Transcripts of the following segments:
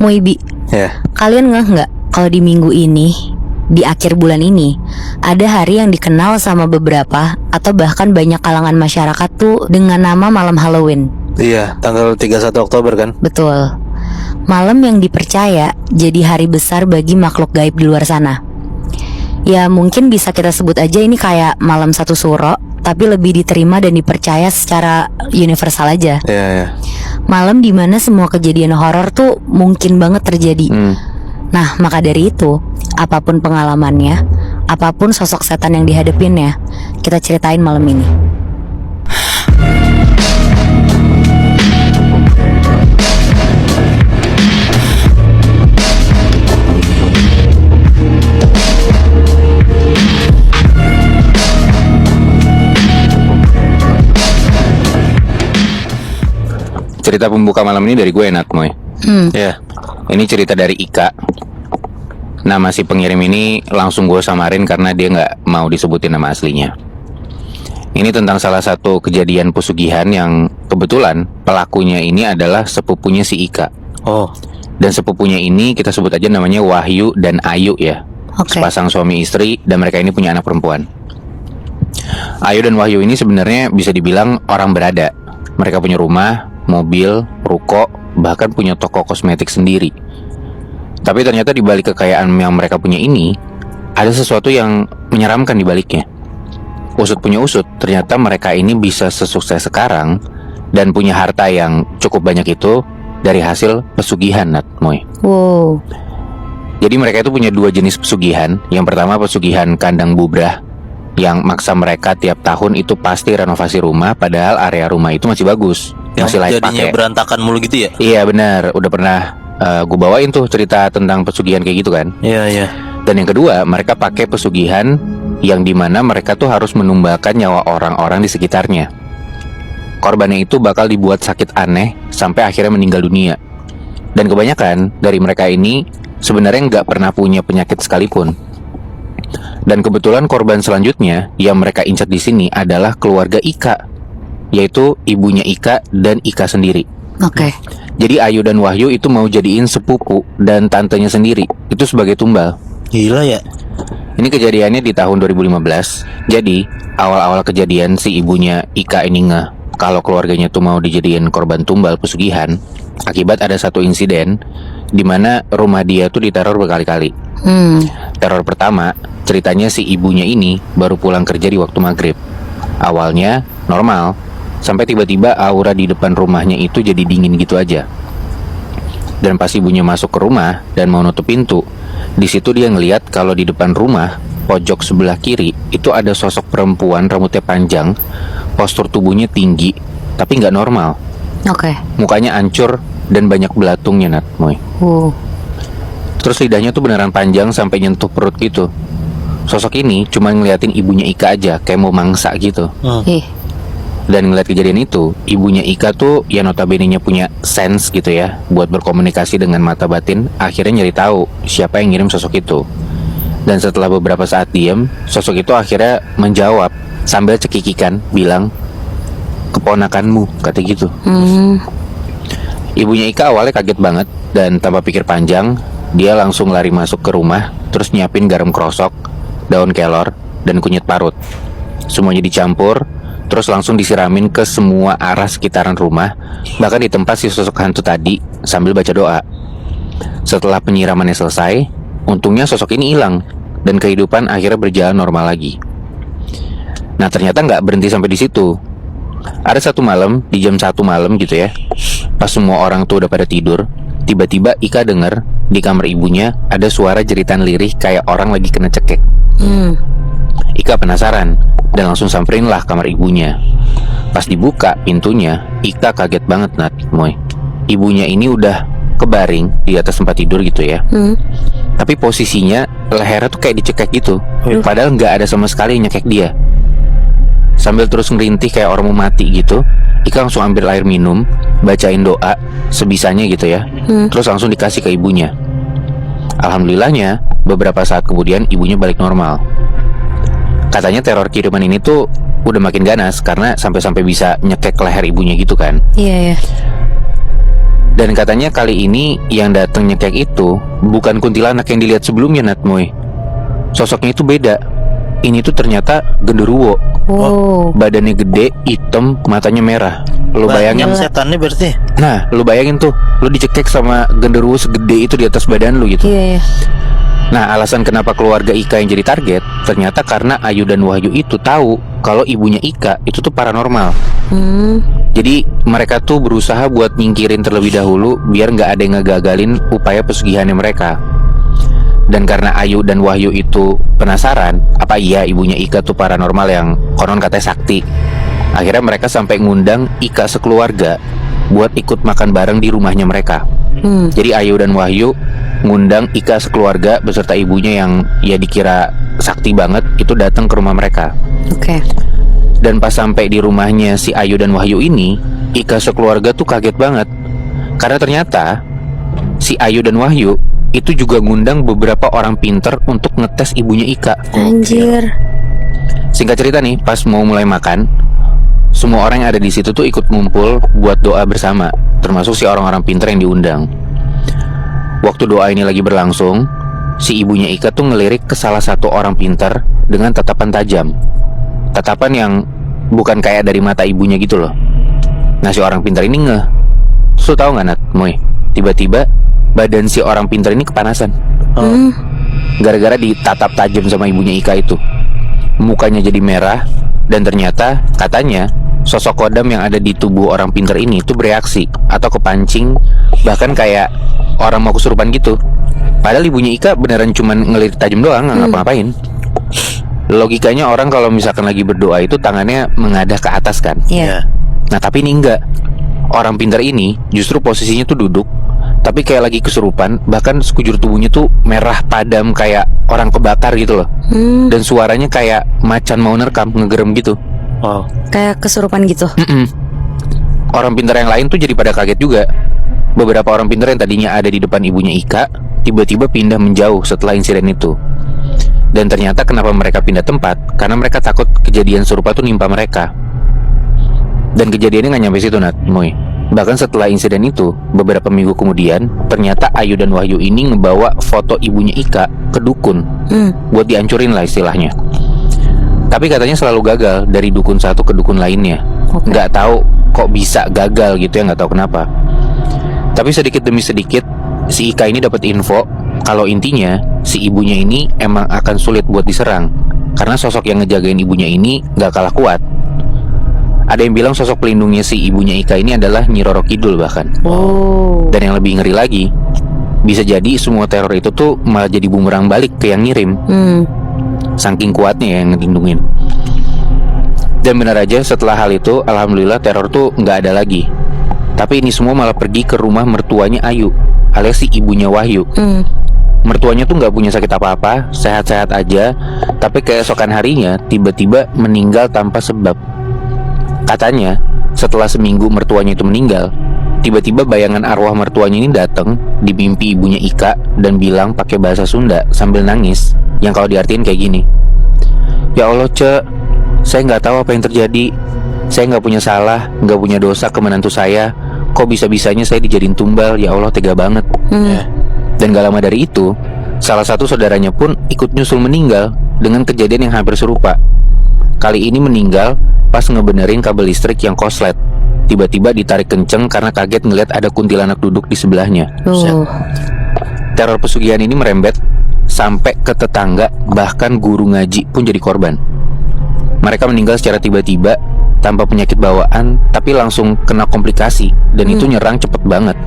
Muibi, Ya. kalian nggak kalau di minggu ini, di akhir bulan ini, ada hari yang dikenal sama beberapa atau bahkan banyak kalangan masyarakat tuh dengan nama malam Halloween. Iya, tanggal 31 Oktober kan? Betul. Malam yang dipercaya jadi hari besar bagi makhluk gaib di luar sana. Ya mungkin bisa kita sebut aja ini kayak malam satu suro, tapi lebih diterima dan dipercaya secara universal aja. Iya, iya. Malam dimana semua kejadian horor tuh mungkin banget terjadi. Nah maka dari itu, apapun pengalamannya, apapun sosok setan yang dihadapinnya, kita ceritain malam ini. Cerita pembuka malam ini dari gue, Nat, Moy. Iya. Ini cerita dari Ika. Nama si pengirim ini langsung gue samarin karena dia nggak mau disebutin nama aslinya. Ini tentang salah satu kejadian pesugihan yang kebetulan pelakunya ini adalah sepupunya si Ika. Oh. Dan sepupunya ini kita sebut aja namanya Wahyu dan Ayu ya. Oke. Sepasang suami istri dan mereka ini punya anak perempuan. Ayu dan Wahyu ini sebenarnya bisa dibilang orang berada. Mereka punya rumah, mobil, ruko, bahkan punya toko kosmetik sendiri. Tapi ternyata di balik kekayaan yang mereka punya ini, ada sesuatu yang menyeramkan di baliknya. Usut punya usut, ternyata mereka ini bisa sesukses sekarang dan punya harta yang cukup banyak itu dari hasil pesugihan, Nat, Moy. Wow. Jadi mereka itu punya dua jenis pesugihan. Yang pertama pesugihan kandang bubrah, yang maksa mereka tiap tahun itu pasti renovasi rumah, padahal area rumah itu masih bagus, masih layak Jadinya pakai. berantakan mulu gitu ya? Iya benar, udah pernah gue bawain tuh cerita tentang pesugihan kayak gitu kan. Iya, iya. Dan yang kedua, mereka pakai pesugihan yang dimana mereka tuh harus menumbalkan nyawa orang-orang di sekitarnya. Korbannya itu bakal dibuat sakit aneh sampai akhirnya meninggal dunia. Dan kebanyakan dari mereka ini sebenarnya nggak pernah punya penyakit sekalipun. Dan kebetulan korban selanjutnya yang mereka incar di sini adalah keluarga Ika, yaitu ibunya Ika dan Ika sendiri. Oke. Jadi Ayu dan Wahyu itu mau jadiin sepupu dan tantenya sendiri itu sebagai tumbal. Gila ya. Ini kejadiannya di tahun 2015. Jadi awal-awal kejadian si ibunya Ika ini ngeh kalau keluarganya tuh mau dijadiin korban tumbal pesugihan akibat ada satu insiden di mana rumah dia tuh diteror berkali-kali. Teror pertama, ceritanya si ibunya ini baru pulang kerja di waktu maghrib. Awalnya normal, sampai tiba-tiba aura di depan rumahnya itu jadi dingin gitu aja. Dan pas ibunya masuk ke rumah dan mau nutup pintu, di situ dia ngeliat kalau di depan rumah pojok sebelah kiri itu ada sosok perempuan rambutnya panjang, postur tubuhnya tinggi, tapi nggak normal. Oke. Mukanya hancur dan banyak belatungnya, Nat, Moy. Terus lidahnya tuh beneran panjang sampai nyentuh perut gitu. Sosok ini cuma ngeliatin ibunya Ika aja, kayak mau mangsa gitu. Ih. Dan ngeliat kejadian itu, ibunya Ika tuh ya notabene-nya punya sense gitu ya, buat berkomunikasi dengan mata batin. Akhirnya nyari tahu siapa yang ngirim sosok itu. Dan setelah beberapa saat diem, sosok itu akhirnya menjawab sambil cekikikan, bilang, "Keponakanmu," kata gitu. Ibunya Ika awalnya kaget banget dan tanpa pikir panjang, dia langsung lari masuk ke rumah, terus nyiapin garam krosok, daun kelor, dan kunyit parut. Semuanya dicampur, terus langsung disiramin ke semua arah sekitaran rumah, bahkan di tempat si sosok hantu tadi sambil baca doa. Setelah penyiramannya selesai, untungnya sosok ini hilang dan kehidupan akhirnya berjalan normal lagi. Nah ternyata nggak berhenti sampai di situ. Ada satu malam di jam 1 malam gitu ya, pas semua orang tuh udah pada tidur, tiba-tiba Ika denger di kamar ibunya ada suara jeritan lirih kayak orang lagi kena cekek. Ika penasaran dan langsung samperin lah kamar ibunya. Pas dibuka pintunya, Ika kaget banget, Nat, Moy. Ibunya ini udah kebaring di atas tempat tidur gitu ya. Tapi posisinya lehernya tuh kayak dicekek gitu, padahal nggak ada sama sekali yang nyekek dia. Sambil terus ngerintih kayak orang mau mati gitu, Ika langsung ambil air minum, bacain doa sebisanya gitu ya, terus langsung dikasih ke ibunya. Alhamdulillahnya beberapa saat kemudian ibunya balik normal. Katanya teror kiriman ini tuh udah makin ganas karena sampai-sampai bisa nyekek leher ibunya gitu kan. Iya ya. Dan katanya kali ini yang datang nyekek itu bukan kuntilanak yang dilihat sebelumnya, Natmoy. Sosoknya itu beda. Ini tuh ternyata genderuwo. Wow. Badannya gede, hitam, matanya merah. Lu bayangin. Banyak setannya berarti. Nah, lu bayangin tuh, lu dicekek sama genderuwo segede itu di atas badan lu gitu. Iya, iya. Nah, alasan kenapa keluarga Ika yang jadi target ternyata karena Ayu dan Wahyu itu tahu kalau ibunya Ika itu tuh paranormal. Jadi mereka tuh berusaha buat nyingkirin terlebih dahulu biar nggak ada yang ngegagalin upaya pesugihannya mereka. Dan karena Ayu dan Wahyu itu penasaran, apa iya ibunya Ika tuh paranormal yang konon katanya sakti. Akhirnya mereka sampai ngundang Ika sekeluarga buat ikut makan bareng di rumahnya mereka. Jadi Ayu dan Wahyu ngundang Ika sekeluarga beserta ibunya yang ya dikira sakti banget itu datang ke rumah mereka. Oke. Dan pas sampai di rumahnya si Ayu dan Wahyu ini, Ika sekeluarga tuh kaget banget. Karena ternyata si Ayu dan Wahyu itu juga ngundang beberapa orang pinter untuk ngetes ibunya Ika. Anjir. Singkat cerita nih, pas mau mulai makan, semua orang yang ada di situ tuh ikut ngumpul buat doa bersama, termasuk si orang-orang pinter yang diundang. Waktu doa ini lagi berlangsung, si ibunya Ika tuh ngelirik ke salah satu orang pinter dengan tatapan tajam. Tatapan yang bukan kayak dari mata ibunya gitu loh. Nah, si orang pinter ini ngeh. Terus lu tau gak, Nat, Moy? Tiba-tiba badan si orang pinter ini kepanasan. Gara-gara ditatap tajam sama ibunya Ika itu. Mukanya jadi merah. Dan ternyata katanya sosok kodam yang ada di tubuh orang pinter ini tuh bereaksi atau kepancing, bahkan kayak orang mau kesurupan gitu. Padahal ibunya Ika beneran cuman ngelirik tajam doang, nggak ngapa-ngapain. Logikanya orang kalau misalkan lagi berdoa itu tangannya mengadah ke atas kan. Iya. Nah tapi ini enggak. Orang pinter ini justru posisinya tuh duduk, tapi kayak lagi kesurupan. Bahkan sekujur tubuhnya tuh merah padam kayak orang kebakar gitu loh. Dan suaranya kayak macan mau nerkam, ngegerem gitu. Wow. Kayak kesurupan gitu. Orang pinter yang lain tuh jadi pada kaget juga. Beberapa orang pinter yang tadinya ada di depan ibunya Ika tiba-tiba pindah menjauh setelah insiden itu. Dan ternyata kenapa mereka pindah tempat, karena mereka takut kejadian serupa tuh nimpa mereka. Dan kejadiannya gak nyampe situ, Nat, Moy. Bahkan setelah insiden itu, beberapa minggu kemudian, ternyata Ayu dan Wahyu ini ngebawa foto ibunya Ika ke dukun buat dihancurin lah istilahnya. Tapi katanya selalu gagal dari dukun satu ke dukun lainnya. Nggak tahu kok bisa gagal gitu ya, nggak tahu kenapa. Tapi sedikit demi sedikit si Ika ini dapat info kalau intinya si ibunya ini emang akan sulit buat diserang karena sosok yang ngejagain ibunya ini nggak kalah kuat. Ada yang bilang sosok pelindungnya si ibunya Ika ini adalah Nyi Roro Kidul bahkan. Dan yang lebih ngeri lagi, bisa jadi semua teror itu tuh malah jadi bumerang balik ke yang ngirim. Saking kuatnya yang ngelindungin. Dan benar aja setelah hal itu, alhamdulillah teror tuh nggak ada lagi. Tapi ini semua malah pergi ke rumah mertuanya Ayu, alias si ibunya Wahyu. Mertuanya tuh nggak punya sakit apa-apa, sehat-sehat aja. Tapi keesokan harinya tiba-tiba meninggal tanpa sebab. Katanya setelah seminggu mertuanya itu meninggal, tiba-tiba bayangan arwah mertuanya ini datang di mimpi ibunya Ika dan bilang pakai bahasa Sunda sambil nangis, yang kalau diartiin kayak gini. Ya Allah, Cek, saya nggak tahu apa yang terjadi. Saya nggak punya salah, nggak punya dosa ke menantu saya. Kok bisa-bisanya saya dijadiin tumbal? Ya Allah, tega banget. Dan gak lama dari itu, salah satu saudaranya pun ikut nyusul meninggal dengan kejadian yang hampir serupa. Kali ini meninggal pas ngebenerin kabel listrik yang koslet. Tiba-tiba ditarik kenceng karena kaget ngeliat ada kuntilanak duduk di sebelahnya. Teror pesugihan ini merembet sampai ke tetangga, bahkan guru ngaji pun jadi korban. Mereka meninggal secara tiba-tiba tanpa penyakit bawaan, tapi langsung kena komplikasi. Dan itu nyerang cepet banget.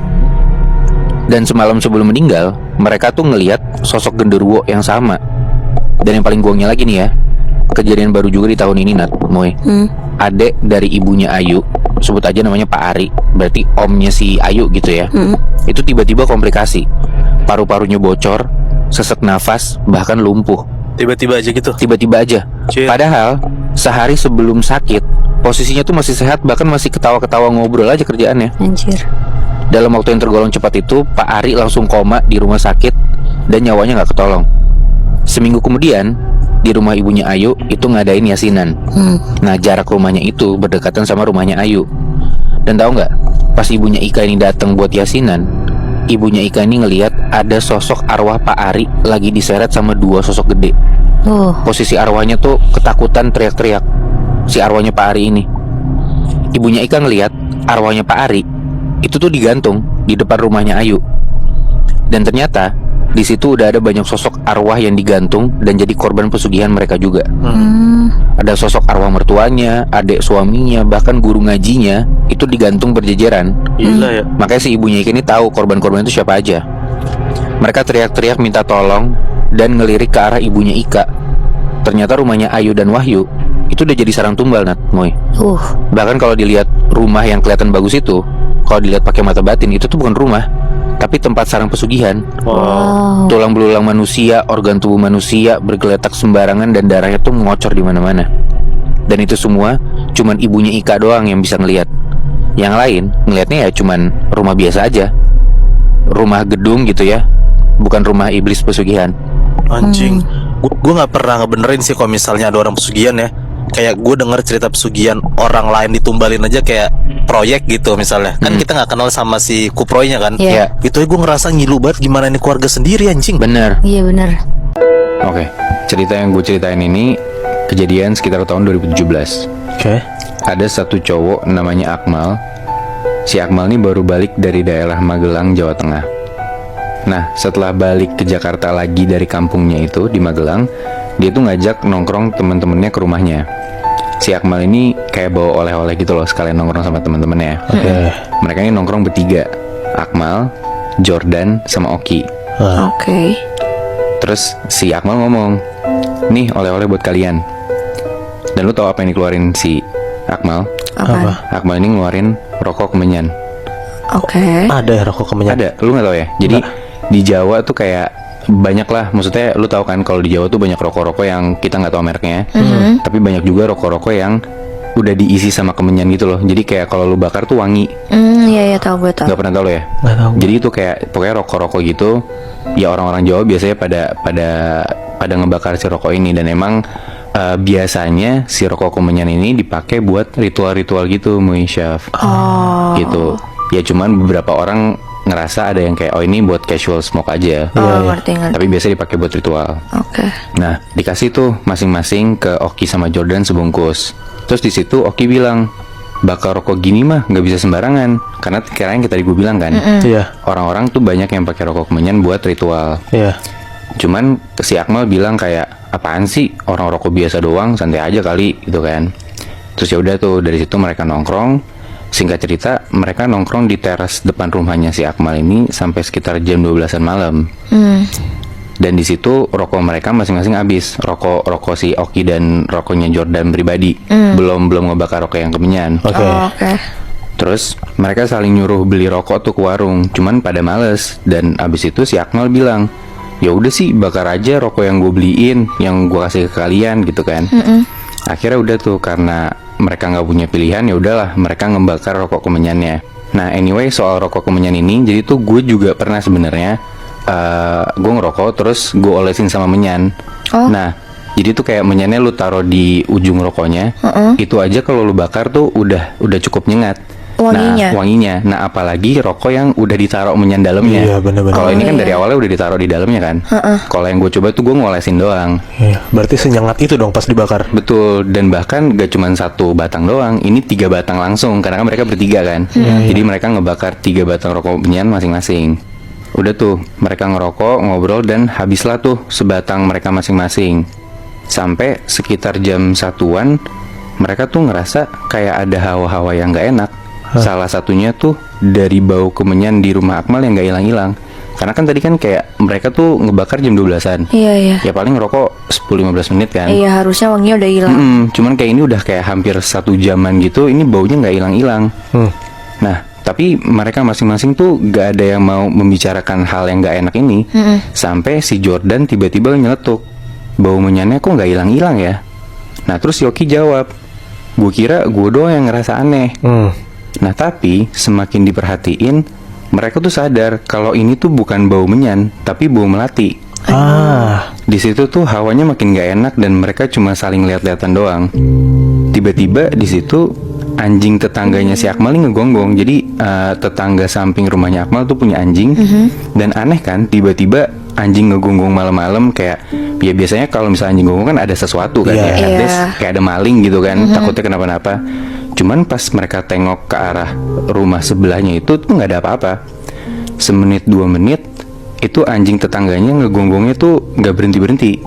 Dan semalam sebelum meninggal, mereka tuh ngeliat sosok genderuwo yang sama. Dan yang paling gongnya lagi nih ya, kejadian baru juga di tahun ini, Nat, Moy. Adek dari ibunya Ayu, sebut aja namanya Pak Ari, berarti omnya si Ayu gitu ya. Itu tiba-tiba komplikasi. Paru-parunya bocor, sesek nafas, bahkan lumpuh. Tiba-tiba aja gitu. Tiba-tiba aja. Padahal sehari sebelum sakit, posisinya tuh masih sehat, bahkan masih ketawa-ketawa ngobrol aja kerjaannya. Anjir. Dalam waktu yang tergolong cepat itu, Pak Ari langsung koma di rumah sakit dan nyawanya gak ketolong. Seminggu kemudian, di rumah ibunya Ayu itu ngadain yasinan. Nah, jarak rumahnya itu berdekatan sama rumahnya Ayu. Dan tahu nggak, pas ibunya Ika ini datang buat yasinan, ibunya Ika ini ngelihat ada sosok arwah Pak Ari lagi diseret sama 2 sosok gede. Posisi arwahnya tuh ketakutan teriak-teriak. Si arwahnya Pak Ari ini. Ibunya Ika ngelihat arwahnya Pak Ari itu tuh digantung di depan rumahnya Ayu. Dan ternyata di situ udah ada banyak sosok arwah yang digantung dan jadi korban pesugihan mereka juga. Ada sosok arwah mertuanya, adik suaminya, bahkan guru ngajinya itu digantung berjejeran. Gila ya. Makanya si ibunya Ika ini tahu korban-korban itu siapa aja. Mereka teriak-teriak minta tolong dan ngelirik ke arah ibunya Ika. Ternyata rumahnya Ayu dan Wahyu itu udah jadi sarang tumbal, Nat, Moy. Bahkan kalau dilihat rumah yang kelihatan bagus itu, kalau dilihat pakai mata batin, itu tuh bukan rumah, tapi tempat sarang pesugihan. Tulang belulang manusia, organ tubuh manusia bergeletak sembarangan dan darahnya tuh ngocor di mana-mana. Dan itu semua cuman ibunya Ika doang yang bisa ngelihat. Yang lain ngelihatnya ya cuman rumah biasa aja, rumah gedung gitu ya, bukan rumah iblis pesugihan. Anjing. Gue nggak pernah ngebenerin sih kalau misalnya ada orang pesugihan ya. Kayak gue denger cerita pesugihan orang lain ditumbalin aja kayak proyek gitu misalnya. Kan kita nggak kenal sama si kuproynya kan. Iya. Itu gue ngerasa ngilu banget gimana ini keluarga sendiri anjing. Bener. Iya bener. Oke, cerita yang gue ceritain ini kejadian sekitar tahun 2017. Oke. Ada satu cowok namanya Akmal. Si Akmal ini baru balik dari daerah Magelang, Jawa Tengah. Nah, setelah balik ke Jakarta lagi dari kampungnya itu di Magelang, dia tuh ngajak nongkrong temen-temennya ke rumahnya. Si Akmal ini kayak bawa oleh-oleh gitu loh, sekalian nongkrong sama temen-temennya. Mereka ini nongkrong bertiga, Akmal, Jordan, sama Oki. Terus si Akmal ngomong, nih oleh-oleh buat kalian. Dan lu tahu apa yang dikeluarin si Akmal? Apa? Akmal ini ngeluarin rokok kemenyan. Ada ya rokok kemenyan? Ada, lu nggak tahu ya? Jadi di Jawa tuh kayak banyak lah, maksudnya lu tahu kan kalau di Jawa tuh banyak rokok-rokok yang kita nggak tahu mereknya, tapi banyak juga rokok-rokok yang udah diisi sama kemenyan gitu loh. Jadi kayak kalau lu bakar tuh wangi. Iya tahu gue tahu. Nggak pernah tahu lo ya? Nggak tahu. Jadi itu kayak pokoknya rokok-rokok gitu. Ya orang-orang Jawa biasanya pada ngebakar si rokok ini. Dan emang biasanya si rokok kemenyan ini dipakai buat ritual-ritual gitu, Muisyaf. Gitu. Ya cuman beberapa orang ngerasa ada yang kayak ini buat casual smoke aja. Ngerti. Tapi biasa dipakai buat ritual. Oke. Nah, dikasih tuh masing-masing ke Oki sama Jordan sebungkus. Terus di situ Oki bilang, bakar rokok gini mah nggak bisa sembarangan. Karena kirain kita tadi gue bilang kan, Iya. orang-orang tuh banyak yang pakai rokok kemenyan buat ritual. Iya. Cuman si Akmal bilang kayak, apaan sih, orang rokok biasa doang, santai aja kali gitu kan. Terus ya udah tuh, dari situ mereka nongkrong. Singkat cerita, mereka nongkrong di teras depan rumahnya si Akmal ini sampai sekitar jam 12-an malam. Dan di situ rokok mereka masing-masing habis. Rokok si Oki dan rokoknya Jordan pribadi. Belum ngebakar rokok yang kemenyan. Oke. Terus mereka saling nyuruh beli rokok tuh ke warung, cuman pada males. Dan abis itu si Akmal bilang, ya udah sih bakar aja rokok yang gue beliin, yang gue kasih ke kalian gitu kan. Akhirnya udah tuh, karena mereka nggak punya pilihan, ya udahlah mereka ngebakar rokok kemenyannya. Nah anyway, soal rokok kemenyan ini, jadi tuh gue juga pernah sebenarnya gue ngerokok terus gue olesin sama menyan. Nah jadi tuh kayak menyannya lu taruh di ujung rokoknya, itu aja kalau lu bakar tuh udah cukup nyengat Wanginya. Nah wanginya. Nah apalagi rokok yang udah ditaruh menyan dalamnya. Iya, bener-bener. Kalau ini kan dari awalnya udah ditaruh di dalamnya kan. Kalau yang gue coba tuh gue ngolesin doang. Iya. Berarti senyengat itu dong pas dibakar. Betul, dan bahkan gak cuma 1 batang doang, ini 3 batang langsung, karena kan mereka bertiga kan. Jadi mereka ngebakar 3 batang rokok menyan masing-masing. Udah tuh, mereka ngerokok, ngobrol, dan habislah tuh sebatang mereka masing-masing. Sampai sekitar jam 1-an, mereka tuh ngerasa kayak ada hawa-hawa yang gak enak. Salah satunya tuh dari bau kemenyan di rumah Akmal yang gak hilang-hilang. Karena kan tadi kan kayak mereka tuh ngebakar jam 12-an. Iya. Ya paling ngerokok 10-15 menit kan. Iya, harusnya wanginya udah hilang. Cuman kayak ini udah kayak hampir 1 jaman gitu, ini baunya nggak hilang-hilang. Nah, tapi mereka masing-masing tuh gak ada yang mau membicarakan hal yang gak enak ini. Sampai si Jordan tiba-tiba nyeletuk, bau menyannya kok nggak hilang-hilang ya. Nah terus Yoki jawab, gue kira gue doang yang ngerasa aneh. Nah tapi semakin diperhatiin, mereka tuh sadar kalau ini tuh bukan bau menyan, tapi bau melati. Di situ tuh hawanya makin gak enak dan mereka cuma saling lihat-lihatan doang. Tiba-tiba di situ anjing tetangganya si Akmal nih ngegonggong. Jadi tetangga samping rumahnya Akmal tuh punya anjing. Dan aneh kan, tiba-tiba anjing ngegonggong malam-malam kayak ya biasanya kalau misalnya anjing gonggong kan ada sesuatu kan ya, Iya. kayak ada maling gitu kan, takutnya kenapa-napa. Cuman pas mereka tengok ke arah rumah sebelahnya itu tuh nggak ada apa-apa. Semenit 2 menit itu anjing tetangganya ngegonggongnya tuh nggak berhenti-berhenti.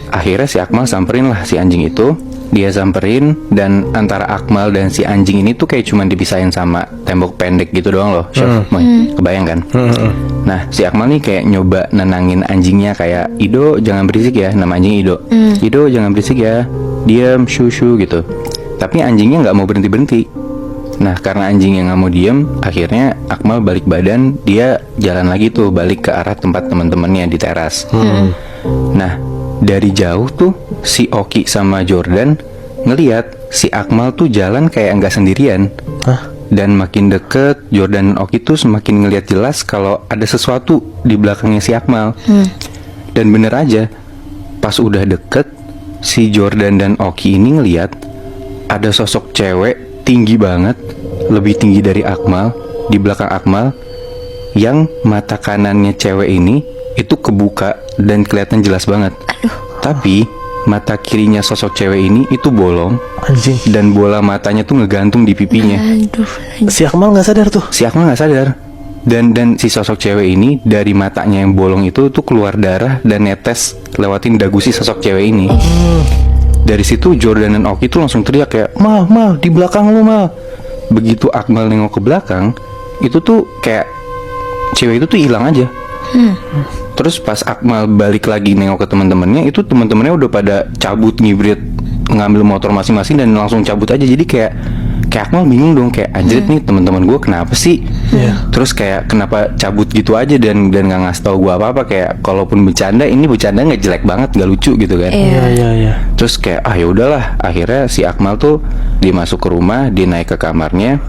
Akhirnya si Akmal samperin lah si anjing itu. Dia samperin dan antara Akmal dan si anjing ini tuh kayak cuman dipisahin sama tembok pendek gitu doang loh, Chef. Kebayang kan? Nah, si Akmal nih kayak nyoba nenangin anjingnya kayak, Ido jangan berisik ya, nama anjing Ido. Ido jangan berisik ya, diam, shushu gitu. Tapi anjingnya nggak mau berhenti-berhenti. Nah, karena anjingnya nggak mau diem, akhirnya Akmal balik badan, dia jalan lagi tuh balik ke arah tempat teman-temannya di teras. Nah, dari jauh tuh si Oki sama Jordan ngeliat si Akmal tuh jalan kayak nggak sendirian. Dan makin deket, Jordan dan Oki tuh semakin ngeliat jelas kalau ada sesuatu di belakangnya si Akmal. Dan bener aja, pas udah deket, si Jordan dan Oki ini ngeliat ada sosok cewek tinggi banget, lebih tinggi dari Akmal, di belakang Akmal, yang mata kanannya cewek ini itu kebuka dan kelihatan jelas banget. Tapi mata kirinya sosok cewek ini itu bolong, Anjing. dan bola matanya tuh ngegantung di pipinya. Si Akmal nggak sadar tuh. Si Akmal nggak sadar. Dan si sosok cewek ini dari matanya yang bolong itu tuh keluar darah dan netes lewatin dagu si sosok cewek ini. Dari situ Jordan dan Oki tuh langsung teriak kayak, Mal, di belakang lu, Mal. Begitu Akmal nengok ke belakang, itu tuh kayak cewek itu tuh hilang aja. Terus pas Akmal balik lagi nengok ke teman-temannya, itu teman-temannya udah pada cabut ngibrit, ngambil motor masing-masing dan langsung cabut aja. Jadi kayak Akmal bingung dong, kayak anjir nih teman-teman gue kenapa sih? Terus kayak kenapa cabut gitu aja dan nggak ngasih tau gue apa-apa, kayak kalaupun bercanda ini bercanda nggak jelek banget, nggak lucu gitu kan? Iya. Terus kayak ya udahlah, akhirnya si Akmal tuh dia masuk ke rumah, dia naik ke kamarnya,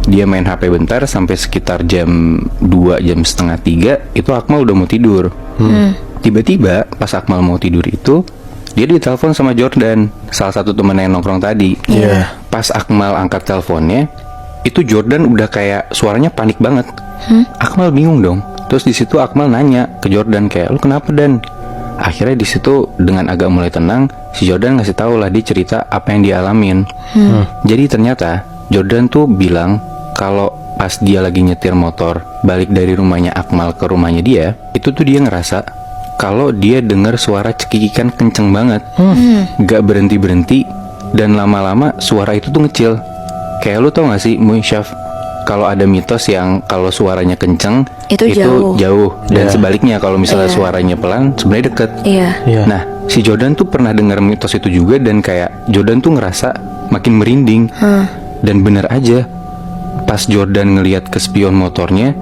dia main HP bentar sampai sekitar jam 2, jam setengah 3 itu Akmal udah mau tidur. Tiba-tiba pas Akmal mau tidur itu dia ditelepon sama Jordan, salah satu temen yang nongkrong tadi. Pas Akmal angkat teleponnya, itu Jordan udah kayak suaranya panik banget. Akmal bingung dong. Terus di situ Akmal nanya ke Jordan kayak, lu kenapa Dan? Akhirnya di situ dengan agak mulai tenang, si Jordan ngasih tahu lah, dia cerita apa yang dia alamin. Jadi ternyata Jordan tuh bilang kalau pas dia lagi nyetir motor balik dari rumahnya Akmal ke rumahnya dia, itu tuh dia ngerasa kalau dia dengar suara cekikikan kenceng banget, gak berhenti-berhenti, dan lama-lama suara itu tuh ngecil. Kayak lu tau gak sih, Syaf, kalau ada mitos yang kalau suaranya kenceng Itu jauh. dan sebaliknya kalau misalnya suaranya pelan sebenarnya deket. Iya. Nah, si Jordan tuh pernah dengar mitos itu juga, dan kayak Jordan tuh ngerasa makin merinding. Dan bener aja, pas Jordan ngelihat ke spion motornya,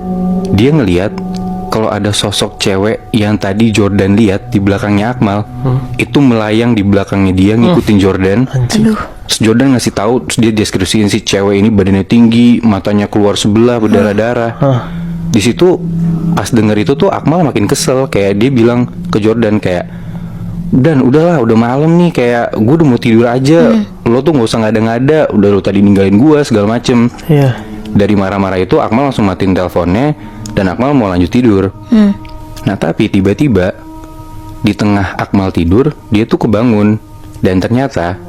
dia ngelihat kalau ada sosok cewek yang tadi Jordan lihat di belakangnya Akmal, itu melayang di belakangnya dia ngikutin Jordan. Terus Jordan ngasih tahu, terus dia deskripsiin si cewek ini badannya tinggi, matanya keluar sebelah berdarah-darah. Di situ pas denger itu tuh Akmal makin kesel, kayak dia bilang ke Jordan kayak, Dan udahlah, udah malam nih, kayak gue udah mau tidur aja. Lo tuh nggak usah ngada-ngada, udah lo tadi ninggalin gue segala macem. Dari marah-marah itu Akmal langsung matiin teleponnya dan Akmal mau lanjut tidur. Nah tapi tiba-tiba di tengah Akmal tidur, dia tuh kebangun. Dan ternyata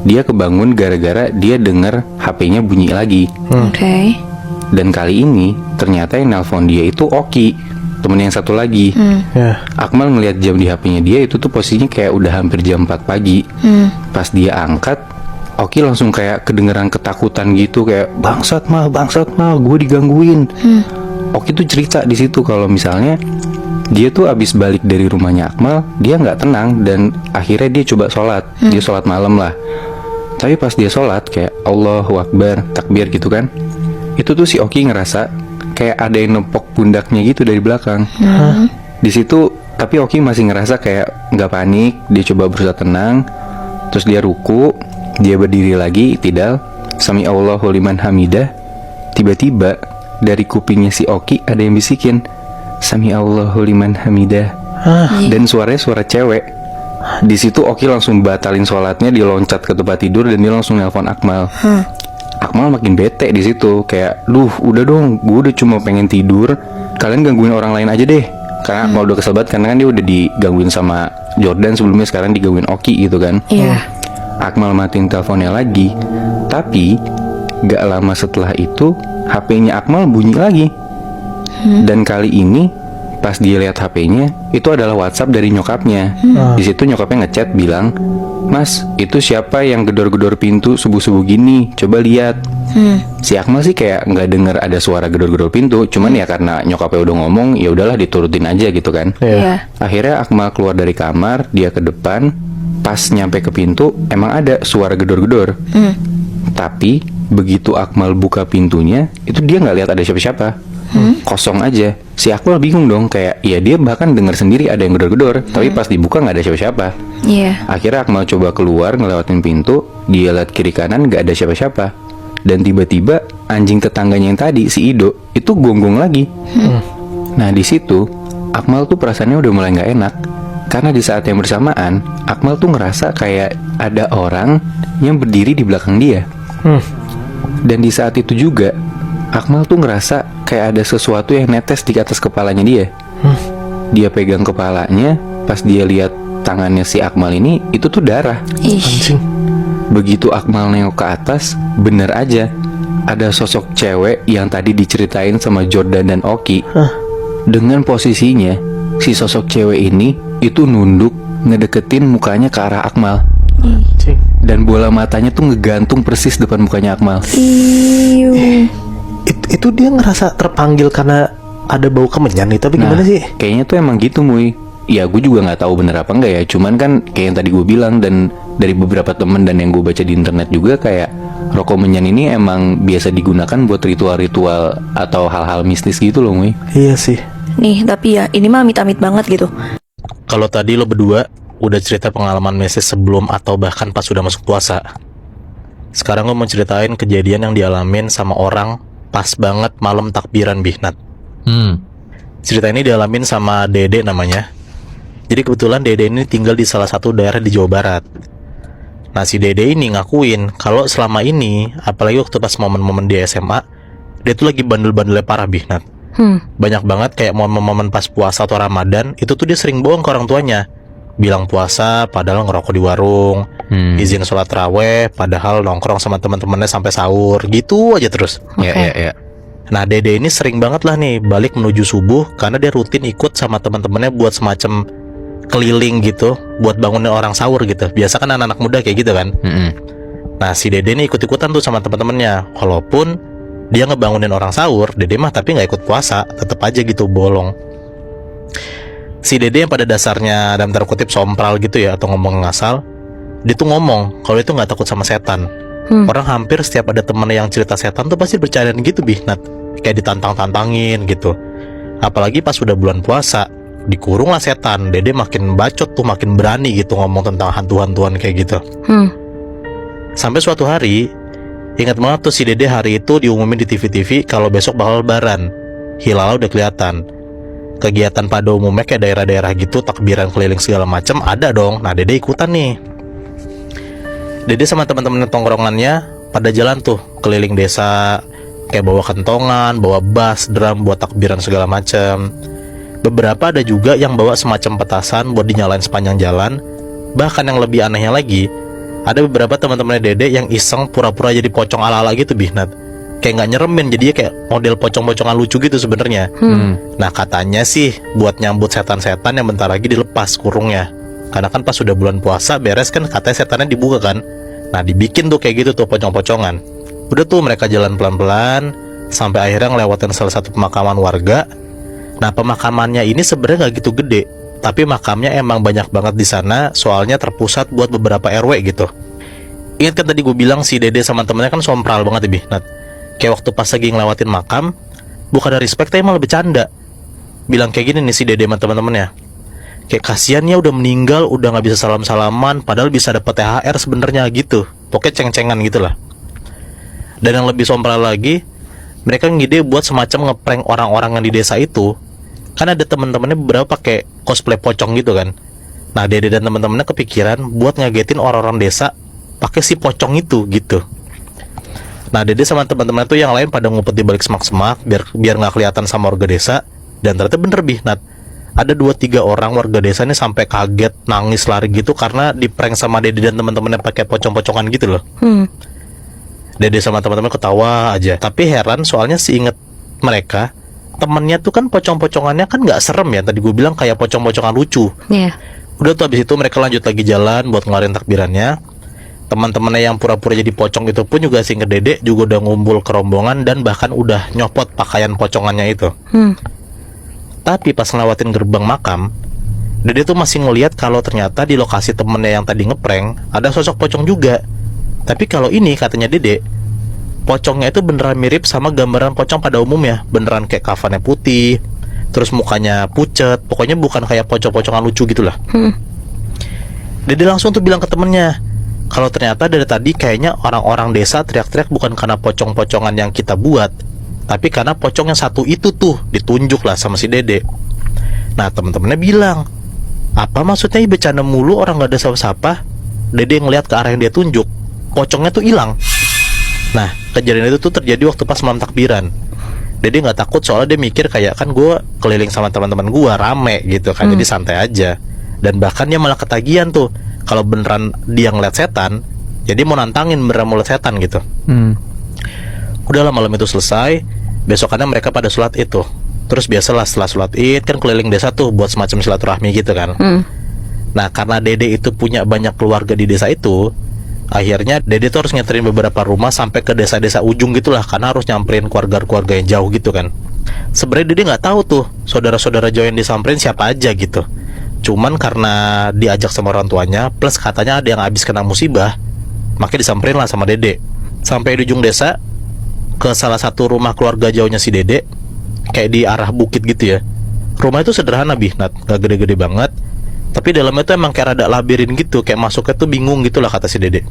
dia kebangun gara-gara dia denger HP-nya bunyi lagi. Dan kali ini ternyata yang nelpon dia itu Oki, temen yang satu lagi. Akmal ngeliat jam di HP-nya dia, itu tuh posisinya kayak udah hampir jam 4 pagi. Pas dia angkat, Oki langsung kayak kedengeran ketakutan gitu, kayak bangsat mal, gue digangguin. Oki tuh cerita di situ kalau misalnya dia tuh abis balik dari rumahnya Akmal, dia nggak tenang dan akhirnya dia coba sholat. Dia sholat malam lah. Tapi pas dia sholat kayak Allahu Akbar, takbir gitu kan, itu tuh si Oki ngerasa kayak ada yang nempok pundaknya gitu dari belakang. Di situ tapi Oki masih ngerasa kayak nggak panik. Dia coba berusaha tenang. Terus dia ruku, dia berdiri lagi, itidal, sami Allahu liman hamidah. Tiba-tiba dari kupingnya si Oki ada yang bisikin, sami Allahu liman hamidah. Dan suaranya suara cewek. Di situ Oki langsung batalin sholatnya, dia loncat ke tempat tidur dan dia langsung nelpon Akmal. Akmal makin bete di situ, kayak, duh udah dong, gue udah cuma pengen tidur, kalian gangguin orang lain aja deh. Karena Akmal udah kesel banget karena kan dia udah digangguin sama Jordan sebelumnya, sekarang digangguin Oki gitu kan. Iya. Akmal matiin teleponnya lagi, tapi gak lama setelah itu HP-nya Akmal bunyi lagi. Dan kali ini pas dia lihat HP-nya, itu adalah WhatsApp dari nyokapnya. Di situ nyokapnya ngechat bilang, "Mas, itu siapa yang gedor-gedor pintu subuh-subuh gini? Coba lihat." Si Akmal sih kayak nggak denger ada suara gedor-gedor pintu, cuman ya karena nyokapnya udah ngomong, ya udahlah diturutin aja gitu kan. Iya. Akhirnya Akmal keluar dari kamar, dia ke depan. Pas nyampe ke pintu, emang ada suara gedor-gedor. Tapi begitu Akmal buka pintunya, itu dia nggak lihat ada siapa-siapa. Kosong aja. Si Akmal bingung dong, kayak ya dia bahkan dengar sendiri ada yang gedor-gedor, tapi pas dibuka nggak ada siapa-siapa. Iya. Akhirnya Akmal coba keluar ngelewatin pintu, dia lihat kiri kanan nggak ada siapa-siapa. Dan tiba-tiba anjing tetangganya yang tadi, si Ido, itu gonggong lagi. Nah di situ Akmal tuh perasaannya udah mulai nggak enak, karena di saat yang bersamaan Akmal tuh ngerasa kayak ada orang yang berdiri di belakang dia. Dan di saat itu juga Akmal tuh ngerasa kayak ada sesuatu yang netes di atas kepalanya dia. Dia pegang kepalanya, pas dia lihat tangannya si Akmal ini, itu tuh darah. Ih. Begitu Akmal nengok ke atas, bener aja ada sosok cewek yang tadi diceritain sama Jordan dan Oki. Dengan posisinya, si sosok cewek ini itu nunduk ngedeketin mukanya ke arah Akmal. Dan bola matanya tuh ngegantung persis depan mukanya Akmal. Itu dia ngerasa terpanggil karena ada bau kemenyan nih, tapi gimana sih? Kayaknya tuh emang gitu, Muy. Ya gue juga nggak tahu bener apa enggak ya. Cuman kan kayak yang tadi gue bilang, dan dari beberapa temen dan yang gue baca di internet juga, kayak rokok menyan ini emang biasa digunakan buat ritual-ritual atau hal-hal mistis gitu loh, Muy. Iya sih. Nih, tapi ya ini mah amit-amit banget gitu. Kalau tadi lo berdua udah cerita pengalaman mistis sebelum atau bahkan pas sudah masuk puasa, sekarang gue mau ceritain kejadian yang dialamin sama orang pas banget malam takbiran Bihnat. Cerita ini dialamin sama Dede namanya. Jadi kebetulan Dede ini tinggal di salah satu daerah di Jawa Barat. Nah si Dede ini ngakuin kalau selama ini, apalagi waktu pas momen-momen di SMA, dia tuh lagi bandel-bandelnya parah Bihnat. Banyak banget kayak momen-momen pas puasa atau Ramadan, itu tuh dia sering bohong ke orang tuanya. Bilang puasa padahal ngerokok di warung, izin sholat raweh padahal nongkrong sama teman-temannya sampai sahur, gitu aja terus. Ya. Nah Dede ini sering banget lah nih balik menuju subuh, karena dia rutin ikut sama teman-temannya buat semacam keliling gitu, buat bangunin orang sahur gitu. Biasa kan anak-anak muda kayak gitu kan. Nah si Dede ini ikut-ikutan tuh sama teman-temannya, walaupun dia ngebangunin orang sahur, Dede mah tapi nggak ikut puasa, tetep aja gitu bolong. Si Dede yang pada dasarnya dalam tanda kutip sompral gitu ya, atau ngomong ngasal, dia tuh ngomong kalau itu nggak takut sama setan. Orang hampir setiap ada temen yang cerita setan tuh pasti bercandaan gitu Bihnat, kayak ditantang-tantangin gitu. Apalagi pas udah bulan puasa, dikurung lah setan, Dede makin bacot tuh, makin berani gitu ngomong tentang hantu-hantuan kayak gitu. Sampai suatu hari, ingat banget tuh si Dede hari itu diumumin di TV-TV kalau besok bakal lebaran, hilalnya udah kelihatan. Kegiatan pada umumnya kayak daerah-daerah gitu, takbiran keliling segala macam ada dong. Nah Dede ikutan nih. Dede sama teman-teman tongkrongannya pada jalan tuh keliling desa, kayak bawa kentongan, bawa bass, drum buat takbiran segala macam. Beberapa ada juga yang bawa semacam petasan buat dinyalain sepanjang jalan. Bahkan yang lebih anehnya lagi, ada beberapa teman-temannya Dede yang iseng pura-pura jadi pocong ala-ala gitu Bihnat. Kayak nggak nyeremin, jadinya kayak model pocong-pocongan lucu gitu sebenarnya. Nah katanya sih buat nyambut setan-setan yang bentar lagi dilepas kurungnya. Karena kan pas sudah bulan puasa beres kan, katanya setannya dibuka kan. Nah dibikin tuh kayak gitu tuh pocong-pocongan. Udah tuh mereka jalan pelan-pelan sampai akhirnya ngelewatin salah satu pemakaman warga. Nah pemakamannya ini sebenarnya nggak gitu gede, tapi makamnya emang banyak banget di sana, soalnya terpusat buat beberapa RW gitu. Ingat kan tadi gue bilang si Dede sama temennya kan sompral banget ya Bihnat. Kayak waktu pas lagi ngelewatin makam, bukan dari respect tapi malah bercanda. Bilang kayak gini nih si Dede sama teman-temannya, kayak kasihan ya udah meninggal, udah nggak bisa salam-salaman, padahal bisa dapat THR sebenarnya gitu. Pokoknya ceng-cengan gitulah. Dan yang lebih sompral lagi, mereka ngide buat semacam ngeprank orang-orang yang di desa itu. Kan ada teman-temannya beberapa pakai cosplay pocong gitu kan. Nah Dede dan teman-temannya kepikiran buat ngagetin orang-orang desa pakai si pocong itu gitu. Nah, Dede sama teman-teman tuh yang lain pada ngumpet di balik semak-semak biar nggak kelihatan sama warga desa. Dan ternyata bener Bi, Nat. Ada 2-3 orang warga desa ini sampai kaget, nangis, lari gitu karena diprank sama Dede dan teman-temannya pakai pocong-pocongan gitu loh. Dede sama teman-teman ketawa aja. Tapi heran soalnya seinget mereka, temennya tuh kan pocong-pocongannya kan nggak serem ya. Tadi gue bilang kayak pocong-pocongan lucu. Iya. Udah tuh abis itu mereka lanjut lagi jalan buat ngeluarin takbirannya. Teman-temannya yang pura-pura jadi pocong itu pun juga seinget Dede juga udah ngumpul ke rombongan dan bahkan udah nyopot pakaian pocongannya itu. Tapi pas ngelewatin gerbang makam, Dede tuh masih ngeliat kalau ternyata di lokasi temennya yang tadi ngeprank ada sosok pocong juga. Tapi kalau ini katanya Dede, pocongnya itu beneran mirip sama gambaran pocong pada umumnya. Beneran kayak kafannya putih, terus mukanya pucet. Pokoknya bukan kayak pocong-pocongan lucu gitu lah. Dede langsung tuh bilang ke temennya kalau ternyata dari tadi kayaknya orang-orang desa teriak-teriak bukan karena pocong-pocongan yang kita buat, tapi karena pocong yang satu itu tuh ditunjuk lah sama si Dede. Nah, temen-temennya bilang, apa maksudnya bercanda mulu, orang gak ada siapa-siapa. Dede ngeliat ke arah yang dia tunjuk, pocongnya tuh hilang. Nah, kejadian itu tuh terjadi waktu pas malam takbiran. Dede nggak takut soalnya dia mikir kayak kan gue keliling sama teman-teman gue rame gitu kan, jadi santai aja. Dan bahkan dia malah ketagihan tuh kalau beneran dia ngeliat setan, jadi mau nantangin beneran mau liat setan gitu. Udahlah, malam itu selesai. Besokannya mereka pada sholat itu. Terus biasalah setelah sholat id kan keliling desa tuh buat semacam silaturahmi gitu kan. Nah, karena Dede itu punya banyak keluarga di desa itu, akhirnya Dede tuh harus nganterin beberapa rumah sampai ke desa-desa ujung gitulah, karena harus nyamperin keluarga-keluarga yang jauh gitu kan. Sebenarnya Dede nggak tahu tuh saudara-saudara jauh yang disamperin siapa aja gitu. Cuman karena diajak sama orang tuanya, plus katanya ada yang habis kena musibah, makanya disamperin lah sama Dede. Sampai di ujung desa, ke salah satu rumah keluarga jauhnya si Dede, kayak di arah bukit gitu ya. Rumah itu sederhana Bi, Nat, gak gede-gede banget, tapi dalamnya tuh emang kayak rada labirin gitu, kayak masuknya tuh bingung gitu lah kata si Dede.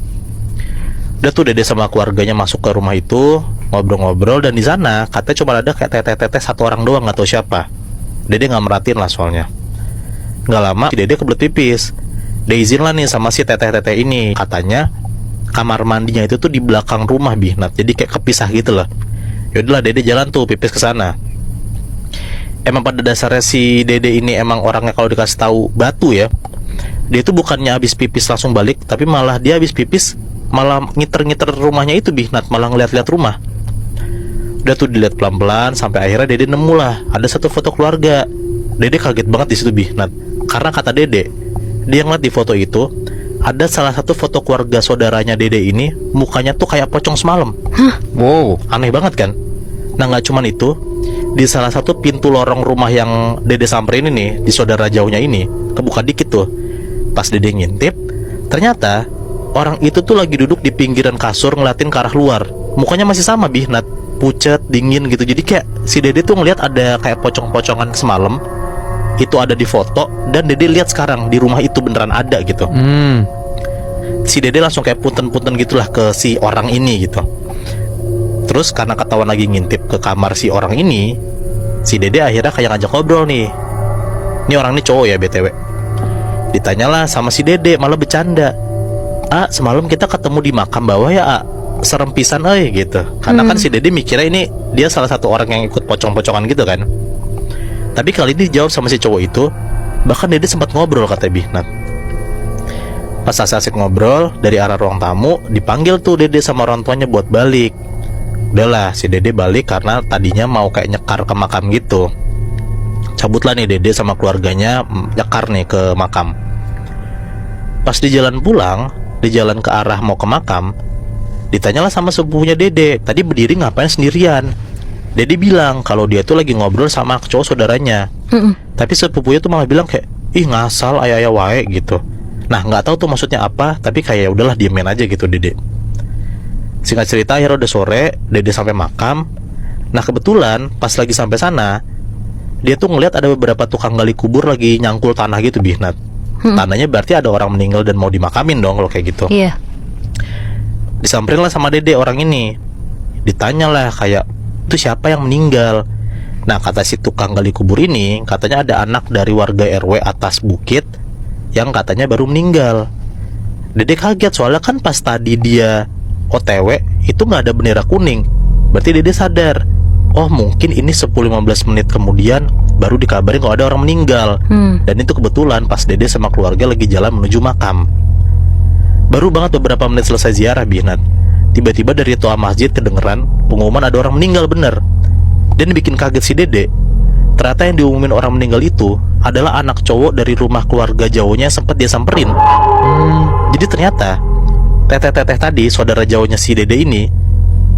Udah tuh Dede sama keluarganya masuk ke rumah itu, ngobrol-ngobrol, dan di sana katanya cuma ada kayak teteh-teteh satu orang doang, nggak tahu siapa. Dede nggak merhatiin lah soalnya. Nggak lama si Dede kebelet pipis. Dia izin lah nih sama si teteh-teteh ini. Katanya kamar mandinya itu tuh di belakang rumah Bi, Nat, jadi kayak kepisah gitu loh. Yaudahlah, Dede jalan tuh pipis ke sana. Emang pada dasarnya si Dede ini emang orangnya kalau dikasih tahu batu ya. Dia itu bukannya habis pipis langsung balik, tapi malah dia habis pipis malah ngiter-ngiter rumahnya itu Bi, Nat, malah ngeliat-liat rumah. Udah tuh dilihat pelan-pelan sampai akhirnya Dede nemu lah ada satu foto keluarga. Dede kaget banget di situ Bi, Nat, karena kata Dede, dia ngeliat di foto itu ada salah satu foto keluarga saudaranya Dede ini, mukanya tuh kayak pocong semalam. Wow. Aneh banget kan? Nah, nggak cuman itu, di salah satu pintu lorong rumah yang Dede samperin ini, di saudara jauhnya ini, kebuka dikit tuh. Pas Dede ngintip, ternyata orang itu tuh lagi duduk di pinggiran kasur ngeliatin ke arah luar. Mukanya masih sama Bi, Nat, pucet, dingin gitu. Jadi kayak si Dede tuh ngeliat ada kayak pocong-pocongan semalam, itu ada di foto, dan Dede lihat sekarang di rumah itu beneran ada gitu. Si Dede langsung kayak punten-punten gitulah ke si orang ini gitu. Terus karena ketahuan lagi ngintip ke kamar si orang ini, si Dede akhirnya kayak ngajak ngobrol nih. Ini orang ini cowok ya BTW. Ditanyalah sama si Dede, malah bercanda, semalam kita ketemu di makam bawah ya, serem pisan gitu. Karena kan si Dede mikirnya ini dia salah satu orang yang ikut pocong-pocongan gitu kan. Tapi kali ini dijawab sama si cowok itu, bahkan Dede sempat ngobrol kata Bi, Nat. Pas asik ngobrol, dari arah ruang tamu dipanggil tuh Dede sama orang tuanya buat balik. Udahlah, si Dede balik karena tadinya mau kayak nyekar ke makam gitu. Cabutlah nih Dede sama keluarganya nyekar nih ke makam. Pas di jalan pulang, di jalan ke arah mau ke makam, ditanyalah sama sepupunya Dede, tadi berdiri ngapain sendirian. Dede bilang kalau dia tuh lagi ngobrol sama cowok saudaranya. Tapi sepupunya tuh malah bilang kayak, ih ngasal ayah-ayah wae gitu. Nah, nggak tahu tuh maksudnya apa, tapi kayak udahlah diemin aja gitu Dede. Singkat cerita, akhirnya udah sore, Dede sampai makam. Nah, kebetulan pas lagi sampai sana, dia tuh ngeliat ada beberapa tukang gali kubur lagi nyangkul tanah gitu Bi, Nat. Tandanya berarti ada orang meninggal dan mau dimakamin dong kalau kayak gitu. Iya. Disamperin lah sama Dede orang ini. Ditanya lah kayak, itu siapa yang meninggal? Nah, kata si tukang gali kubur ini, katanya ada anak dari warga RW atas bukit yang katanya baru meninggal. Dede kaget soalnya kan pas tadi dia OTW itu nggak ada bendera kuning. Berarti Dede sadar, oh mungkin ini 10-15 menit kemudian baru dikabarin kalau ada orang meninggal. Dan itu kebetulan pas Dede sama keluarga lagi jalan menuju makam. Baru banget beberapa menit selesai ziarah, Binat, tiba-tiba dari toa masjid kedengeran pengumuman ada orang meninggal bener. Dan bikin kaget si Dede, ternyata yang diumumin orang meninggal itu adalah anak cowok dari rumah keluarga jauhnya yang sempat dia samperin. Jadi ternyata teteh-teteh tadi, saudara jauhnya si Dede ini,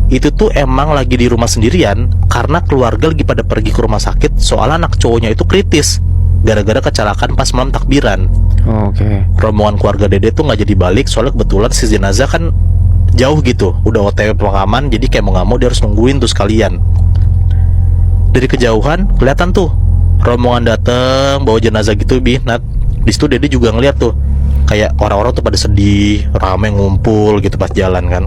itu tuh emang lagi di rumah sendirian karena keluarga lagi pada pergi ke rumah sakit soal anak cowoknya itu kritis gara-gara kecelakaan pas malam takbiran. Oke. Rombongan keluarga Dede tuh nggak jadi balik soalnya kebetulan si jenazah kan jauh gitu, udah OTW pemakaman, jadi kayak mau nggak mau dia harus nungguin tuh sekalian. Dari kejauhan kelihatan tuh rombongan dateng bawa jenazah gitu, Binat. Di situ Dede juga ngeliat tuh kayak orang-orang tuh pada sedih, rame ngumpul gitu pas jalan kan.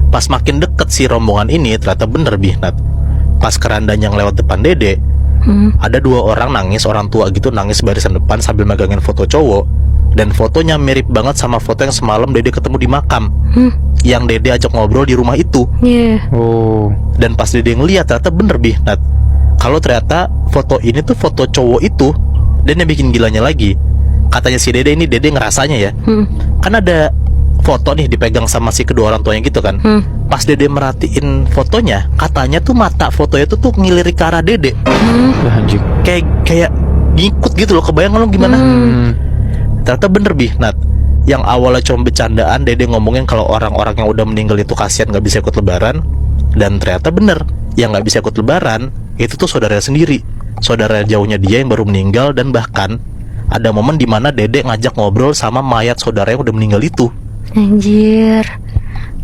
Pas makin deket si rombongan ini ternyata bener, Binat. Pas kerandanya yang lewat depan Dede, ada 2 orang nangis, orang tua gitu nangis barisan depan sambil megangin foto cowok. Dan fotonya mirip banget sama foto yang semalam Dede ketemu di makam, yang Dede ajak ngobrol di rumah itu. Oh. Dan pas Dede ngeliat ternyata bener, Binat, kalau ternyata foto ini tuh foto cowok itu. Dan yang bikin gilanya lagi, katanya si Dede ini, Dede ngerasanya ya, kan ada foto nih dipegang sama si kedua orang tuanya gitu kan. Pas Dede merhatiin fotonya, katanya tuh mata fotonya tuh ngelirik ke arah Dede. Anjing. Kayak ngikut gitu loh, kebayang lo gimana? Ternyata bener, Binat. Yang awalnya cuma bercandaan, Dede ngomongin kalau orang-orang yang udah meninggal itu kasihan gak bisa ikut lebaran. Dan ternyata bener, yang gak bisa ikut lebaran itu tuh saudaranya sendiri, saudara jauhnya dia yang baru meninggal. Dan bahkan ada momen dimana Dede ngajak ngobrol sama mayat saudara yang udah meninggal itu. Anjir,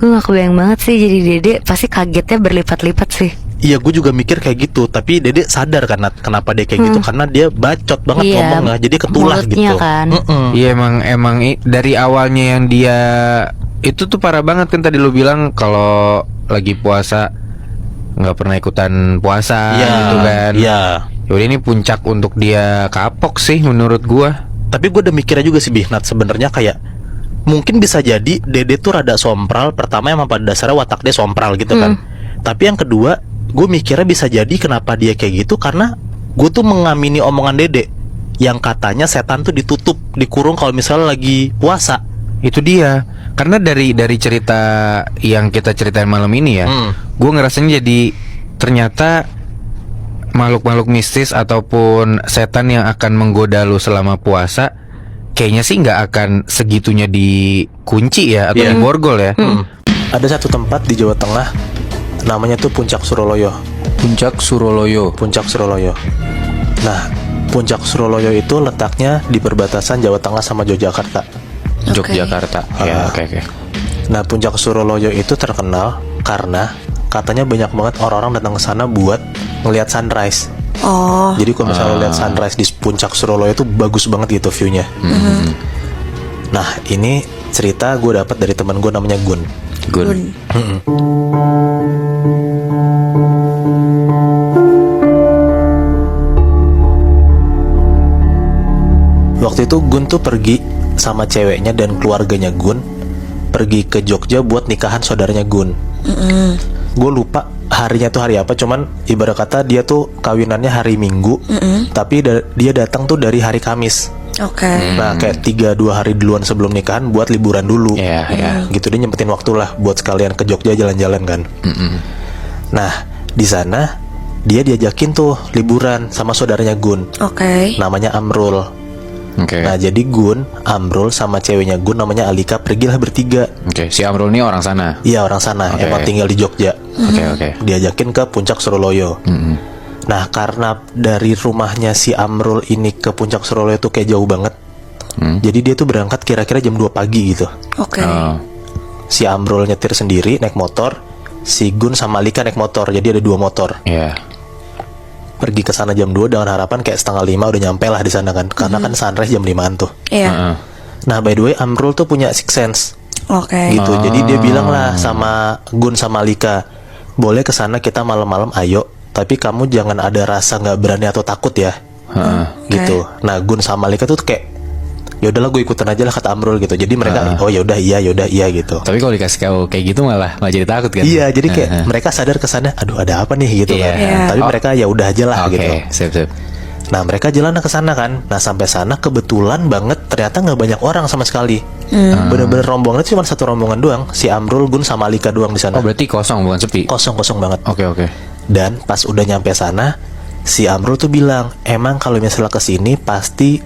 gue gak kebayang banget sih jadi Dede. Pasti kagetnya berlipat-lipat sih. Iya, gue juga mikir kayak gitu. Tapi Dede sadar kan kenapa dia kayak gitu, karena dia bacot banget Iya, ngomongnya, jadi ketulah mulutnya gitu kan. Iya emang dari awalnya yang dia itu tuh parah banget kan, tadi lu bilang kalau lagi puasa nggak pernah ikutan puasa Iya, gitu kan. iya. Yaudah, ini puncak untuk dia kapok sih menurut gua. Tapi gue udah mikirnya juga sih, Bihnat, sebenarnya kayak mungkin bisa jadi Dede tuh rada sompral. Pertama emang pada dasarnya watak dia sompral gitu kan. Tapi yang kedua, gue mikirnya bisa jadi kenapa dia kayak gitu karena gue tuh mengamini omongan Dede yang katanya setan tuh ditutup, dikurung kalau misalnya lagi puasa. Itu dia. Karena dari cerita yang kita ceritain malam ini ya, gue ngerasanya jadi ternyata makhluk-makhluk mistis ataupun setan yang akan menggoda lu selama puasa kayaknya sih nggak akan segitunya dikunci ya atau diborgol ya. Ada satu tempat di Jawa Tengah namanya tuh Puncak Suroloyo. Puncak Suroloyo. Puncak Suroloyo. Nah, Puncak Suroloyo itu letaknya di perbatasan Jawa Tengah sama Yogyakarta. Yogyakarta. Ya, oke. Nah, Puncak Suroloyo itu terkenal karena katanya banyak banget orang-orang datang ke sana buat ngelihat sunrise. Oh. Jadi kalau misalnya lihat sunrise di Puncak Suroloyo itu bagus banget gitu view-nya. Nah, ini cerita gue dapat dari teman gue namanya Gun. Gun. Waktu itu Gun tuh pergi sama ceweknya dan keluarganya Gun pergi ke Jogja buat nikahan saudaranya Gun. Gue lupa harinya tuh hari apa, cuman ibarat kata dia tuh kawinannya hari Minggu, tapi dia datang tuh dari hari Kamis. Oke. Nah, kayak 2 hari duluan sebelum nikahan buat liburan dulu. Gitu, dia nyempetin waktu lah buat sekalian ke Jogja jalan-jalan kan. Nah, di sana dia diajakin tuh liburan sama saudaranya Gun. Oke. Namanya Amrul. Nah, jadi Gun, Amrul sama ceweknya Gun namanya Alika pergilah bertiga. Si Amrul ini orang sana. Iya, orang sana, emang tinggal di Jogja. Diajakin ke Puncak Suroloyo. Nah, karena dari rumahnya si Amrul ini ke Puncak Suroloyo itu kayak jauh banget. Jadi dia tuh berangkat kira-kira jam 2 pagi gitu. Oke. Si Amrul nyetir sendiri naik motor, si Gun sama Alika naik motor. Jadi ada 2 motor. Pergi ke sana jam 2 dengan harapan kayak 4:30 udah nyampe lah di sana kan. Karena kan sunrise jam 5-an tuh. Iya. Nah, by the way, Amrul tuh punya six sense. Oke. Gitu. Jadi dia bilang lah sama Gun sama Alika, boleh ke sana kita malam-malam, ayo. Tapi kamu jangan ada rasa nggak berani atau takut ya. Gitu. Nah, Gun sama Alika tuh kayak ya udahlah gue ikutan aja lah kata Amrul gitu. Jadi mereka oh ya udah iya gitu. Tapi kalau dikasih tahu kayak gitu malah jadi takut kan? Iya, jadi kayak mereka sadar kesannya, aduh ada apa nih gitu Iya. kan. Iya. Tapi mereka ya udah aja lah Oke, gitu. sip. Nah mereka jalan ke sana kan. Nah sampai sana kebetulan banget ternyata nggak banyak orang sama sekali. Bener-bener rombongannya cuma satu rombongan doang. Si Amrul, Gun sama Alika doang di sana. Oh berarti kosong bukan sepi? Kosong banget. Oke. Dan pas udah nyampe sana, si Amrul tuh bilang, emang kalau misalnya kesini pasti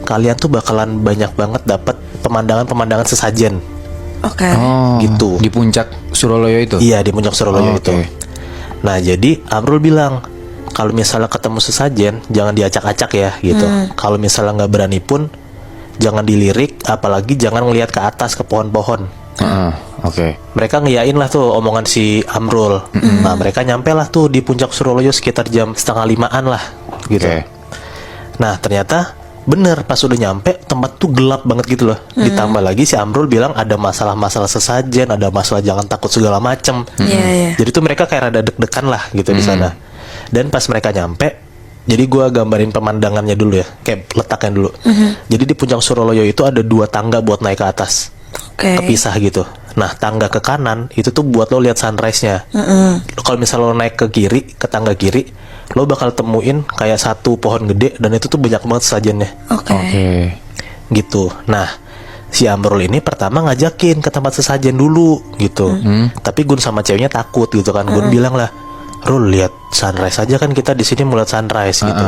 kalian tuh bakalan banyak banget dapat pemandangan sesajen. Oke. Oh, Gitu. Di puncak Suroloyo itu? Iya di puncak Suroloyo Oh, itu. oke. Nah jadi Amrul bilang, kalau misalnya ketemu sesajen jangan diacak-acak ya gitu. Kalau misalnya nggak berani pun jangan dilirik, apalagi jangan ngelihat ke atas ke pohon-pohon. Oke. Mereka ngiyain lah tuh omongan si Amrul. Nah mereka nyampe lah tuh di puncak Suroloyo sekitar jam 4:30 lah gitu. Oke. Nah ternyata bener pas udah nyampe tempat tuh gelap banget gitu loh. Ditambah lagi si Amrul bilang ada masalah-masalah sesajen, ada masalah jangan takut segala macem. Iya. Jadi tuh mereka kayak rada deg-degan lah gitu di sana. Dan pas mereka nyampe, jadi gua gambarin pemandangannya dulu ya, kayak letaknya dulu. Jadi di puncak Suroloyo itu ada 2 tangga buat naik ke atas, Oke. kepisah gitu. Nah tangga ke kanan itu tuh buat lo lihat sunrise-nya. Kalau misalnya lo naik ke kiri, ke tangga kiri, lo bakal temuin kayak satu pohon gede dan itu tuh banyak banget sesajennya. Oke. Gitu. Nah, si Amrul ini pertama ngajakin ke tempat sesajen dulu gitu. Tapi Gun sama ceweknya takut gitu kan. Gun bilang lah, "Rul, lihat sunrise aja kan, kita di sini mau lihat sunrise gitu."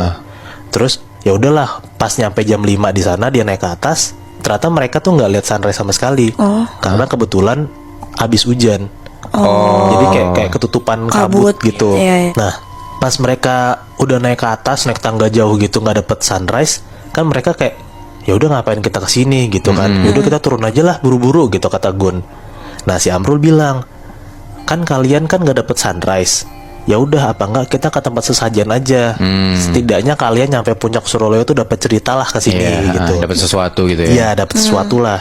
Terus ya udahlah, pas nyampe jam 5 di sana dia naik ke atas, ternyata mereka tuh nggak lihat sunrise sama sekali. Karena kebetulan habis hujan. Jadi kayak ketutupan kabut gitu. Iya. Nah, pas mereka udah naik ke atas, naik tangga jauh gitu nggak dapet sunrise, kan mereka kayak ya udah ngapain kita kesini gitu kan. Ya udah kita turun aja lah buru-buru gitu kata Gun. Nah, si Amrul bilang, "Kan kalian kan nggak dapet sunrise. Ya udah apa enggak kita ke tempat sesajen aja. Setidaknya kalian nyampe puncak Suroloyo tuh dapat cerita lah ke sini gitu." Dapat sesuatu gitu ya? Iya, dapat sesuatu lah.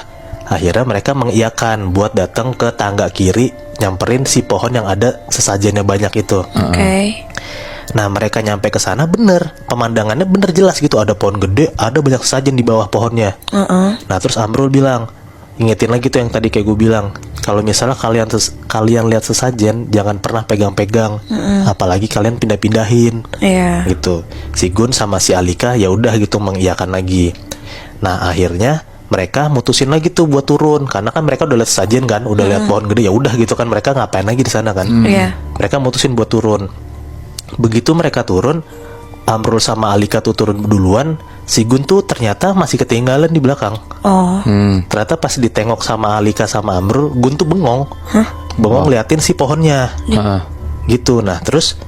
Akhirnya mereka mengiyakan buat datang ke tangga kiri, nyamperin si pohon yang ada sesajennya banyak itu. Oke. Nah mereka nyampe ke sana bener, pemandangannya bener jelas gitu, ada pohon gede, ada banyak sesajen di bawah pohonnya. Nah terus Amrul bilang, ingetin lagi tuh yang tadi kayak gue bilang, kalau misalnya kalian lihat sesajen jangan pernah pegang-pegang, apalagi kalian pindah-pindahin. Iya. Gitu. Si Gun sama si Alika ya udah gitu mengiyakan lagi. Nah akhirnya mereka mutusin lagi tuh buat turun, karena kan mereka udah lihat sesajen kan, udah lihat pohon gede, ya udah gitu kan, mereka ngapain lagi di sana kan. Iya. Mereka mutusin buat turun. Begitu mereka turun, Amrul sama Alika tuh turun duluan, si Gun tuh ternyata masih ketinggalan di belakang. Oh. Ternyata pas ditengok sama Alika sama Amrul, Gun tuh bengong. Bengong liatin si pohonnya. Gitu. Nah terus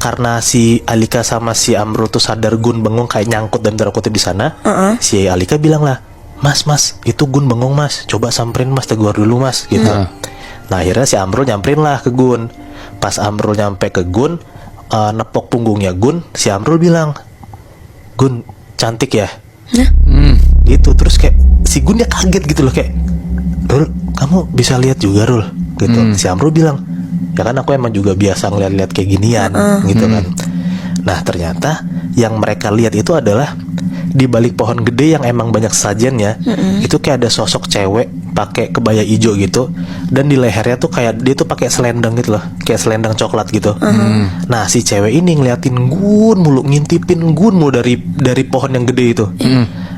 karena si Alika sama si Amrul tuh sadar Gun bengong kayak nyangkut dan terkutip di sana, si Alika bilang lah, Mas, itu Gun bengong mas, coba samperin mas, tegur dulu mas gitu. Nah akhirnya si Amrul nyamperin lah ke Gun. Pas Amrul nyampe ke Gun, nepok punggungnya Gun, si Amrul bilang, "Gun, cantik ya?" Gitu. Terus kayak si Gun ya kaget gitu loh, kayak, "Rul, kamu bisa lihat juga Rul?" Gitu. Si Amrul bilang, "Ya kan aku emang juga biasa ngeliat-liat kayak ginian." Gitu kan. Nah ternyata yang mereka lihat itu adalah di balik pohon gede yang emang banyak sajennya, itu kayak ada sosok cewek pakai kebaya hijau gitu, dan di lehernya tuh kayak dia tuh pakai selendang gitu loh, kayak selendang coklat gitu. Nah si cewek ini ngeliatin Gun mulu, ngintipin Gun mulu dari pohon yang gede itu.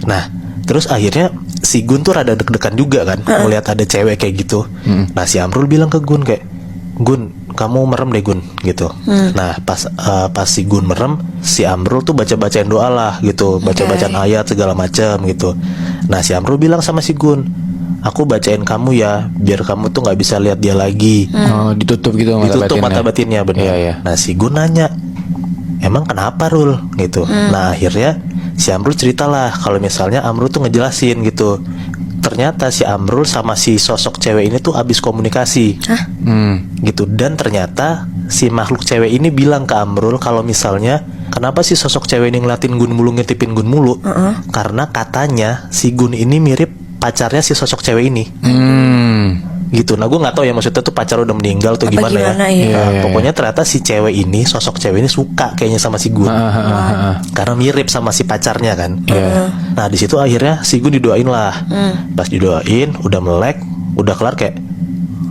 Nah terus akhirnya si Gun tuh rada deg-degan juga kan ngeliat ada cewek kayak gitu. Nah si Amrul bilang ke Gun kayak, "Gun, kamu merem deh Gun," gitu. Nah pas si Gun merem, si Amrul tuh baca-bacain doa lah gitu, baca-bacaan ayat segala macam gitu. Nah si Amrul bilang sama si Gun, "Aku bacain kamu ya, biar kamu tuh nggak bisa lihat dia lagi." Oh, ditutup gitu Ditutup mata batinnya benar. Iya. Nah si Gun nanya, "Emang kenapa Rul?" gitu. Nah akhirnya si Amrul ceritalah kalau misalnya Amrul tuh ngejelasin gitu. Ternyata si Amrul sama si sosok cewek ini tuh abis komunikasi. Gitu. Dan ternyata si makhluk cewek ini bilang ke Amrul kalau misalnya kenapa si sosok cewek ini ngeliatin Gun mulu, ngintipin Gun mulu, karena katanya si Gun ini mirip pacarnya si sosok cewek ini. Gitu. Nah gue nggak tahu ya maksudnya tuh pacar udah meninggal tuh gimana ya. Iya. Nah, pokoknya ternyata si cewek ini, sosok cewek ini suka kayaknya sama si Gun, karena mirip sama si pacarnya kan. Nah di situ akhirnya si Gun didoain lah. Pas didoain udah melek, udah kelar kayak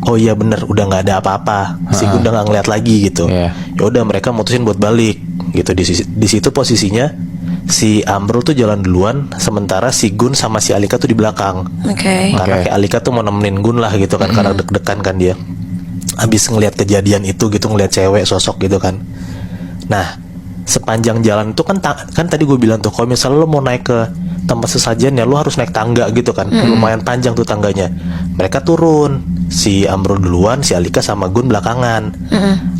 oh iya bener udah nggak ada apa-apa. Si Gun udah nggak ngeliat lagi gitu. Iya. Ya udah mereka mutusin buat balik gitu. Di situ posisinya si Amrul tuh jalan duluan, sementara si Gun sama si Alika tuh di belakang. Oke. Karena Oke. kayak Alika tuh mau nemenin Gun lah gitu kan, karena deg-degan kan dia. Abis ngelihat kejadian itu gitu, ngelihat cewek sosok gitu kan. Nah sepanjang jalan itu kan tadi gue bilang tuh kalau misalnya lo mau naik ke tempat sesajen ya lo harus naik tangga gitu kan. Lumayan panjang tuh tangganya. Mereka turun, si Amrul duluan, si Alika sama Gun belakangan.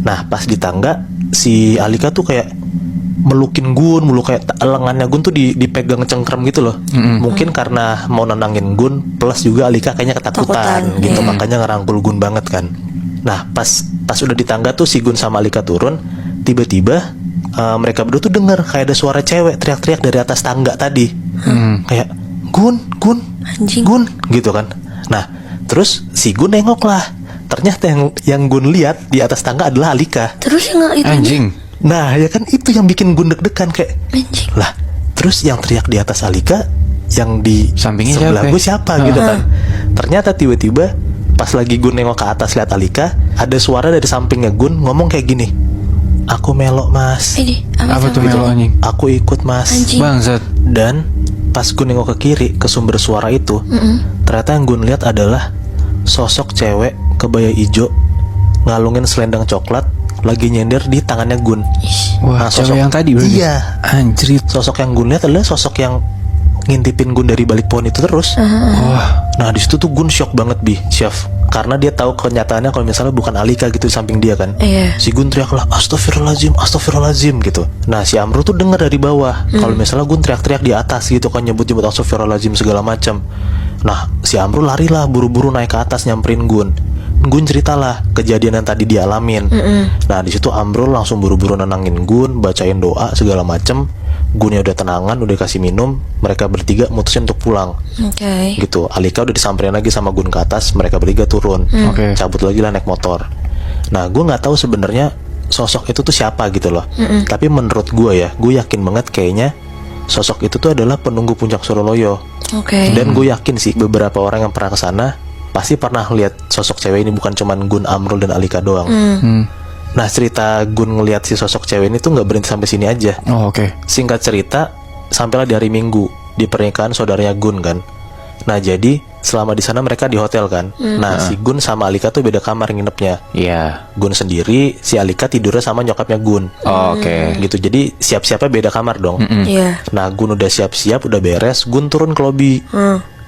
Nah pas di tangga si Alika tuh kayak melukin Gun, meluk kayak lengannya Gun tuh dipegang cengkram gitu loh. Mungkin karena mau nenangin Gun, plus juga Alika kayaknya ketakutan Takutan, gitu, iya. makanya ngerangkul Gun banget kan. Nah pas udah di tangga tuh si Gun sama Alika turun, tiba-tiba mereka berdua tuh dengar kayak ada suara cewek teriak-teriak dari atas tangga tadi. Kayak Gun Anjing. Gun gitu kan. Nah terus si Gun nengok lah, ternyata yang Gun lihat di atas tangga adalah Alika. Terus yang nggak itu Anjing. Nah ya kan itu yang bikin Gun deg-degan kayak Anjing. lah. Terus yang teriak di atas Alika, yang di Sampingnya sebelah siapa? gue siapa gitu kan. Ternyata tiba-tiba pas lagi Gun nengok ke atas lihat Alika, ada suara dari sampingnya Gun ngomong kayak gini, aku melok mas, Ini Apa tuh melo anjing? aku ikut mas. Anjing. Bangsat. Dan pas Gun nengok ke kiri ke sumber suara itu, ternyata yang Gun lihat adalah sosok cewek kebaya ijo ngalungin selendang coklat lagi nyender di tangannya Gun. Wah, cewek yang tadi berarti. Iya. Anjrit. Sosok yang Gun lihat adalah sosok yang ngintipin Gun dari balik pohon itu terus. Wah, Nah di situ tuh Gun shock banget Chef, karena dia tahu kenyataannya kalau misalnya bukan Alika gitu di samping dia kan. Iya. Si Gun teriak lah astagfirullahaladzim gitu. Nah si Amrul tuh dengar dari bawah kalau misalnya Gun teriak-teriak di atas gitu kan, nyebut-nyebut astagfirullahaladzim segala macam. Nah si Amrul lari lah buru-buru naik ke atas nyamperin Gun. Gun ceritalah kejadian yang tadi dia alamin. Nah di situ Amrul langsung buru-buru nenangin Gun, bacain doa segala macem. Gunnya udah tenangan, udah kasih minum, mereka bertiga mutusin untuk pulang. Oke. Gitu. Alika udah disamperin lagi sama Gun ke atas, mereka bertiga turun. Oke. Cabut lagi lah naik motor. Nah gue nggak tahu sebenarnya sosok itu tuh siapa gitu loh. Tapi menurut gue ya, gue yakin banget kayaknya sosok itu tuh adalah penunggu puncak Suroloyo. Oke. Dan gue yakin sih beberapa orang yang pernah kesana pasti pernah lihat sosok cewek ini, bukan cuman Gun, Amrul dan Alika doang. Nah cerita Gun ngelihat si sosok cewek ini tuh nggak berhenti sampai sini aja. Oh, oke. Singkat cerita, sampailah di hari Minggu di pernikahan saudaranya Gun kan. Nah jadi selama di sana mereka di hotel kan. Nah si Gun sama Alika tuh beda kamar nginepnya. Iya. Gun sendiri, si Alika tidurnya sama nyokapnya Gun. Oh, oke. Gitu, jadi siap-siapnya beda kamar dong. Iya. Nah Gun udah siap-siap, udah beres, Gun turun ke lobi.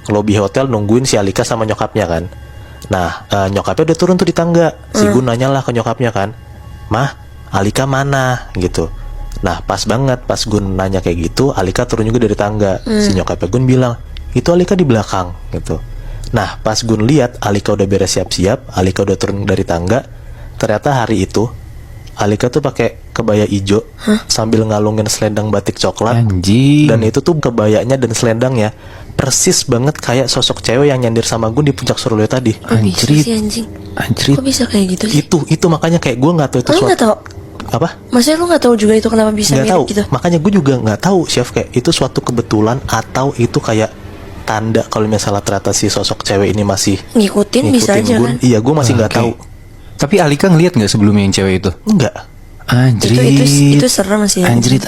Ke lobi hotel nungguin si Alika sama nyokapnya kan. Nah nyokapnya udah turun tuh di tangga. Si Gun nanyalah ke nyokapnya kan, Mah, Alika mana? Gitu. Nah pas banget pas Gun nanya kayak gitu, Alika turun juga dari tangga. Si nyokapnya Gun bilang, itu Alika di belakang gitu. Nah pas Gun lihat Alika udah beres siap-siap, Alika udah turun dari tangga, ternyata hari itu Alika tuh pakai kebaya ijo sambil ngalungin selendang batik coklat. Anjing. Dan itu tuh kebayanya dan selendangnya persis banget kayak sosok cewek yang nyender sama Gun di puncak Suroloyo tadi. Kok bisa Anjrit. sih anjing? Anjrit. Kok bisa kayak gitu sih? Itu makanya kayak gue nggak tahu itu Lu nggak tahu? apa. Maksudnya lu nggak tahu juga itu kenapa bisa Nggak mirip tahu. gitu? Makanya gue juga nggak tahu Chef, kayak itu suatu kebetulan atau itu kayak tanda kalau misalnya ternyata si sosok cewek ini masih Ngikutin bisa aja Gun. kan? Iya gue masih nggak Oke. tahu. Tapi Alika ngelihat nggak sebelumnya yang cewek itu? Enggak. Anjrit. Itu serem sih. Anjrit.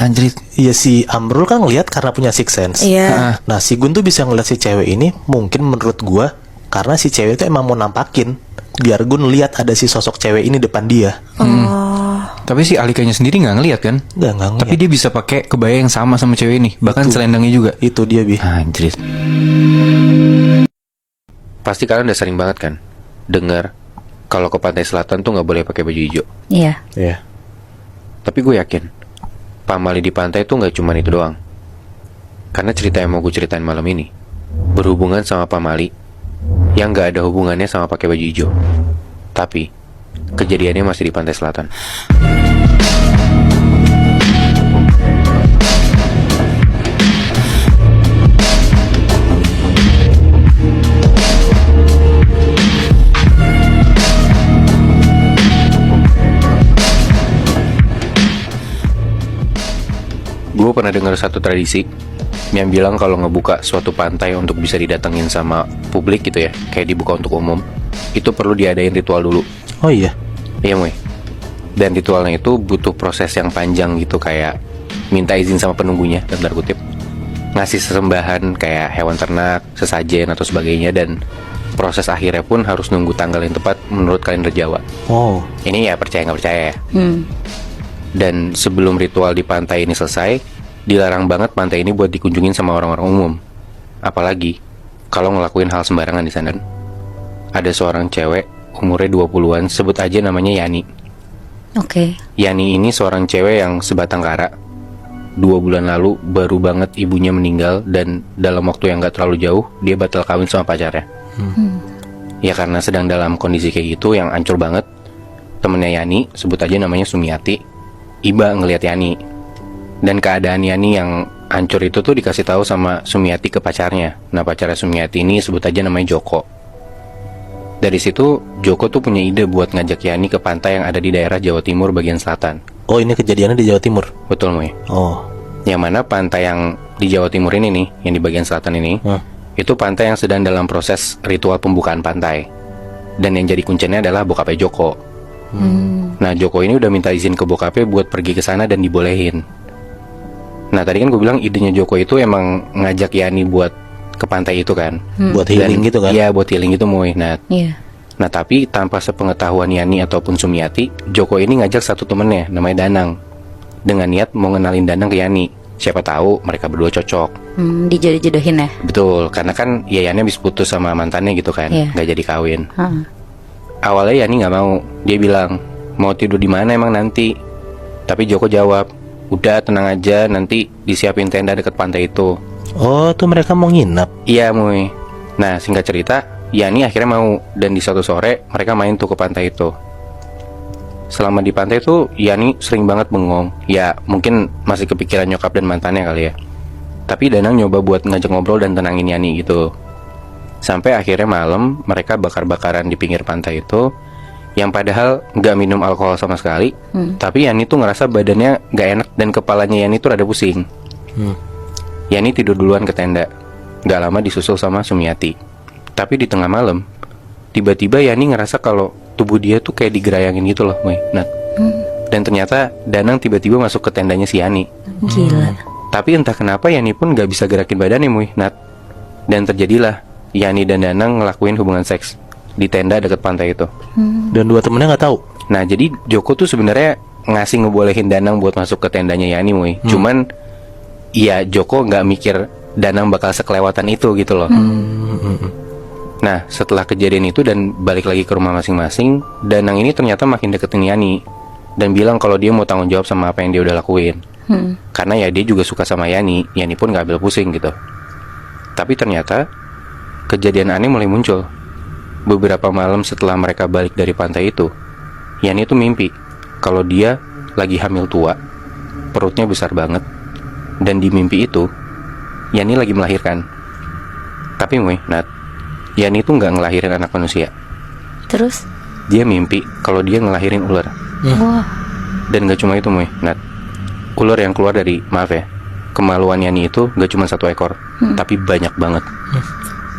Iya si Amrul kan ngelihat karena punya sixth sense. Iya. Nah si Gun tuh bisa ngeliat si cewek ini mungkin menurut gua karena si cewek itu emang mau nampakin biar Gun lihat ada si sosok cewek ini depan dia. Oh. Tapi si Alikanya sendiri nggak ngelihat kan? Nggak ngeliat. Tapi dia bisa pakai kebaya yang sama cewek ini, bahkan Itu. selendangnya juga. Itu dia Bi. Anjrit. Pasti kalian udah sering banget kan dengar kalau ke pantai selatan tuh nggak boleh pakai baju hijau. Iya. Iya. Tapi gue yakin pamali di pantai tuh nggak cuma itu doang. Karena cerita yang mau gue ceritain malam ini berhubungan sama pamali yang nggak ada hubungannya sama pakai baju hijau. Tapi kejadiannya masih di pantai selatan. Gue pernah dengar satu tradisi yang bilang kalau ngebuka suatu pantai untuk bisa didatengin sama publik gitu ya, kayak dibuka untuk umum, itu perlu diadain ritual dulu. Oh iya. Iya Moy. Dan ritualnya itu butuh proses yang panjang gitu, kayak minta izin sama penunggunya, tanda kutip, ngasih sesembahan kayak hewan ternak, sesajen atau sebagainya, dan proses akhirnya pun harus nunggu tanggal yang tepat menurut kalender Jawa. Oh. Ini ya percaya nggak percaya ya. Hmm. Dan sebelum ritual di pantai ini selesai, dilarang banget pantai ini buat dikunjungin sama orang-orang umum. Apalagi kalau ngelakuin hal sembarangan di sana. Ada seorang cewek umurnya 20-an, sebut aja namanya Yani. Oke. Yani ini seorang cewek yang sebatang kara. 2 bulan lalu baru banget ibunya meninggal, dan dalam waktu yang gak terlalu jauh dia batal kawin sama pacarnya. Ya karena sedang dalam kondisi kayak gitu yang hancur banget, temennya Yani, sebut aja namanya Sumiati, iba ngelihat Yani. Dan keadaan Yani yang hancur itu tuh dikasih tahu sama Sumiati ke pacarnya. Nah, pacarnya Sumiati ini sebut aja namanya Joko. Dari situ Joko tuh punya ide buat ngajak Yani ke pantai yang ada di daerah Jawa Timur bagian selatan. Oh, ini kejadiannya di Jawa Timur. Betul, Moy. Oh. Yang mana pantai yang di Jawa Timur ini nih, yang di bagian selatan ini, itu pantai yang sedang dalam proses ritual pembukaan pantai. Dan yang jadi kuncinya adalah bokapnya Joko. Nah, Joko ini udah minta izin ke bokapnya buat pergi ke sana dan dibolehin. Nah, tadi kan gue bilang idenya Joko itu emang ngajak Yani buat ke pantai itu kan. Buat healing gitu kan? Iya, buat healing gitu, Moy. Iya. Nah, tapi tanpa sepengetahuan Yani ataupun Sumiati, Joko ini ngajak satu temennya namanya Danang, dengan niat mau ngenalin Danang ke Yani. Siapa tahu mereka berdua cocok. Dijodoh-jodohin ya. Betul, karena kan ya Yani habis putus sama mantannya gitu kan, Iya. nggak jadi kawin. Heeh. Awalnya Yani nggak mau, dia bilang mau tidur di mana emang nanti. Tapi Joko jawab, udah tenang aja, nanti disiapin tenda deket pantai itu. Oh, tuh mereka mau nginap. Iya, Moy. Nah, singkat cerita, Yani akhirnya mau, dan di suatu sore mereka main tuh ke pantai itu. Selama di pantai tuh Yani sering banget bengong. Ya mungkin masih kepikiran nyokap dan mantannya kali ya. Tapi Danang nyoba buat ngajak ngobrol dan tenangin Yani gitu. Sampai akhirnya malam mereka bakar-bakaran di pinggir pantai itu, yang padahal nggak minum alkohol sama sekali. Tapi Yani tuh ngerasa badannya nggak enak dan kepalanya Yani tuh rada pusing. Yani tidur duluan ke tenda. Nggak lama disusul sama Sumiati. Tapi di tengah malam, tiba-tiba Yani ngerasa kalau tubuh dia tuh kayak digerayangin gitu loh, Moy. Nah, dan ternyata Danang tiba-tiba masuk ke tendanya si Yani. Gila. Tapi entah kenapa Yani pun gak bisa gerakin badannya, Moy. Nat. Dan terjadilah Yani dan Danang ngelakuin hubungan seks di tenda dekat pantai itu. Dan dua temennya nggak tahu. Nah, jadi Joko tuh sebenarnya ngasih ngebolehin Danang buat masuk ke tendanya Yani, Moy. Cuman ya Joko nggak mikir Danang bakal sekelewatan itu gitu loh. Nah, setelah kejadian itu dan balik lagi ke rumah masing-masing, Danang ini ternyata makin deketin Yani dan bilang kalau dia mau tanggung jawab sama apa yang dia udah lakuin. Karena ya dia juga suka sama Yani pun gak ambil pusing gitu. Tapi ternyata kejadian aneh mulai muncul. Beberapa malam setelah mereka balik dari pantai itu, Yani itu mimpi kalau dia lagi hamil tua, perutnya besar banget. Dan di mimpi itu Yani lagi melahirkan. Tapi Nat, Yani itu nggak ngelahirin anak manusia. Terus? Dia mimpi kalau dia ngelahirin ular. Wah. Dan gak cuma itu, Nat. Ular yang keluar dari, maaf ya, kemaluan Yani itu gak cuma 1 ekor, tapi banyak banget.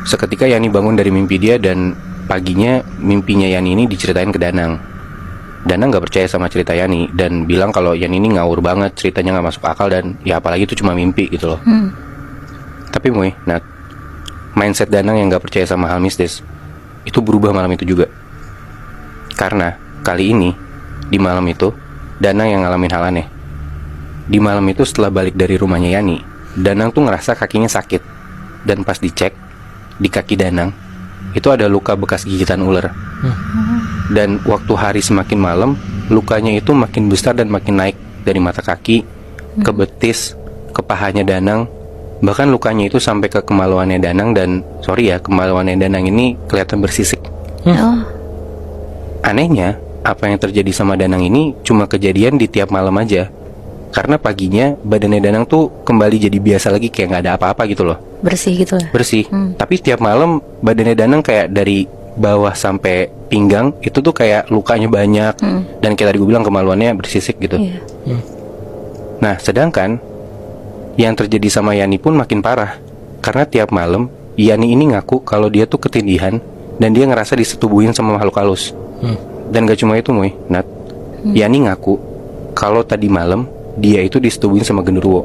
Seketika Yani bangun dari mimpi dia, dan paginya mimpinya Yani ini diceritain ke Danang. Danang gak percaya sama cerita Yani dan bilang kalau Yani ini ngawur banget, ceritanya gak masuk akal, dan ya apalagi itu cuma mimpi gitu loh. Tapi Nat, mindset Danang yang gak percaya sama hal mistis itu berubah malam itu juga. Karena kali ini, di malam itu, Danang yang ngalamin hal aneh. Di malam itu setelah balik dari rumahnya Yani, Danang tuh ngerasa kakinya sakit. Dan pas dicek, di kaki Danang itu ada luka bekas gigitan ular. Dan waktu hari semakin malam, lukanya itu makin besar dan makin naik dari mata kaki, ke betis, ke pahanya Danang. Bahkan lukanya itu sampai ke kemaluannya Danang. Dan sorry ya, kemaluannya Danang ini kelihatan bersisik. Oh. Anehnya, apa yang terjadi sama Danang ini cuma kejadian di tiap malam aja. Karena paginya badannya Danang tuh kembali jadi biasa lagi, kayak gak ada apa-apa gitu loh. Bersih gitu lah. Bersih. Tapi tiap malam badannya Danang kayak dari bawah sampai pinggang itu tuh kayak lukanya banyak. Dan kayak tadi gue bilang kemaluannya bersisik gitu. Iya. Nah, sedangkan Yang terjadi sama Yani pun makin parah. Karena tiap malam Yani ini ngaku kalau dia tuh ketindihan dan dia ngerasa disetubuhin sama makhluk halus. Dan gak cuma itu Moy, Nat. Yani ngaku kalau tadi malam dia itu disetubuhin sama genderuwo.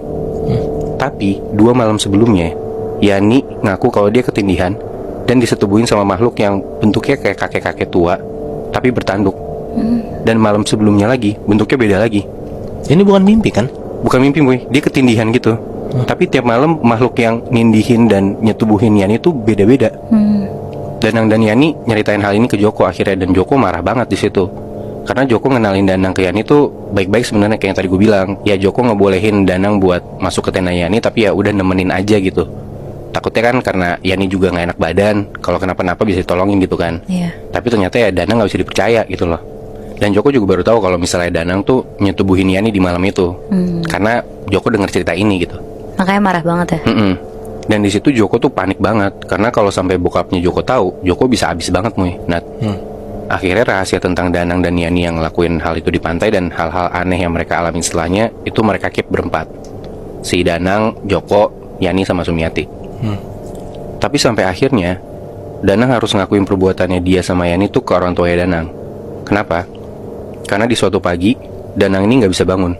Tapi 2 malam sebelumnya Yani ngaku kalau dia ketindihan dan disetubuhin sama makhluk yang bentuknya kayak kakek-kakek tua tapi bertanduk. Dan malam sebelumnya lagi bentuknya beda lagi. Ini bukan mimpi kan? Bukan mimpi Boy, dia ketindihan gitu. Tapi tiap malam makhluk yang nindihin dan nyetubuhin Yani itu beda-beda. Danang dan Yani nyeritain hal ini ke Joko akhirnya, dan Joko marah banget di situ. Karena Joko ngenalin Danang ke Yani tuh baik-baik sebenarnya, kayak yang tadi gue bilang. Ya Joko ngebolehin Danang buat masuk ke tenda Yani, tapi ya udah nemenin aja gitu. Takutnya kan karena Yani juga nggak enak badan, kalau kenapa-napa bisa ditolongin gitu kan. Iya. Tapi ternyata ya Danang nggak bisa dipercaya gitu loh. Dan Joko juga baru tahu kalau misalnya Danang tuh nyetubuhin Yani di malam itu. Karena Joko dengar cerita ini gitu. Makanya marah banget ya. Dan di situ Joko tuh panik banget, karena kalau sampai bokapnya Joko tahu, Joko bisa habis banget Moy, Nat. Akhirnya rahasia tentang Danang dan Yani yang ngelakuin hal itu di pantai dan hal-hal aneh yang mereka alamin setelahnya itu mereka keep berempat. Si Danang, Joko, Yani sama Sumiati. Tapi sampai akhirnya Danang harus ngakuin perbuatannya dia sama Yani tuh ke orang tuanya Danang. Kenapa? Karena di suatu pagi Danang ini nggak bisa bangun,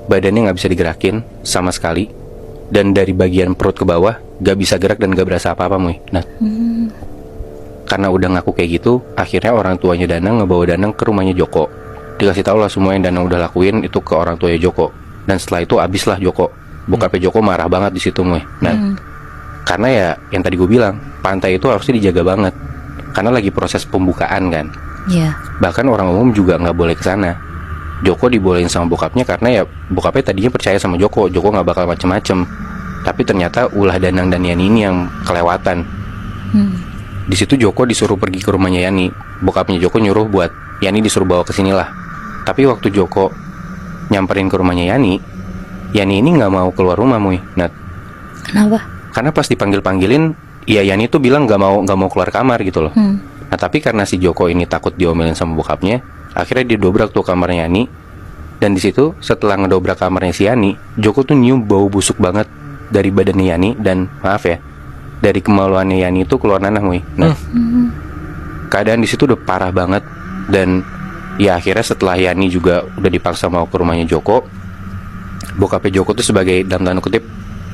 badannya nggak bisa digerakin sama sekali, dan dari bagian perut ke bawah gak bisa gerak dan gak berasa apa-apa Moy. Nah, karena udah ngaku kayak gitu, akhirnya orang tuanya Danang ngebawa Danang ke rumahnya Joko. Dikasih tau lah semua yang Danang udah lakuin itu ke orang tuanya Joko. Dan setelah itu abislah Joko. Bokapnya Joko marah banget di situ Moy. Nah, karena ya yang tadi gue bilang, pantai itu harusnya dijaga banget. Karena lagi proses pembukaan kan. Iya. Bahkan orang umum juga nggak boleh ke sana. Joko dibolehin sama bokapnya karena ya bokapnya tadinya percaya sama Joko nggak bakal macem-macem. Tapi ternyata ulah Danang dan Yani ini yang kelewatan. Di situ Joko disuruh pergi ke rumahnya Yani. Bokapnya Joko nyuruh buat Yani disuruh bawa ke sinilah. Tapi waktu Joko nyamperin ke rumahnya Yani ini nggak mau keluar rumah Moy. Nat. Kenapa? Karena pas dipanggil-panggilin, ya Yani tuh bilang nggak mau keluar kamar gitu loh. Nah tapi karena si Joko ini takut diomelin sama bokapnya, akhirnya dia dobrak tuh kamarnya Yani. Dan di situ setelah ngedobrak kamarnya si Yani, Joko tuh nyium bau busuk banget dari badannya Yani. Dan maaf ya, dari kemaluannya Yani itu keluar nanah Moy. Nah, keadaan di situ udah parah banget. Dan ya akhirnya setelah Yani juga udah dipaksa mau ke rumahnya Joko, bokapnya Joko tuh sebagai dalam tanda kutip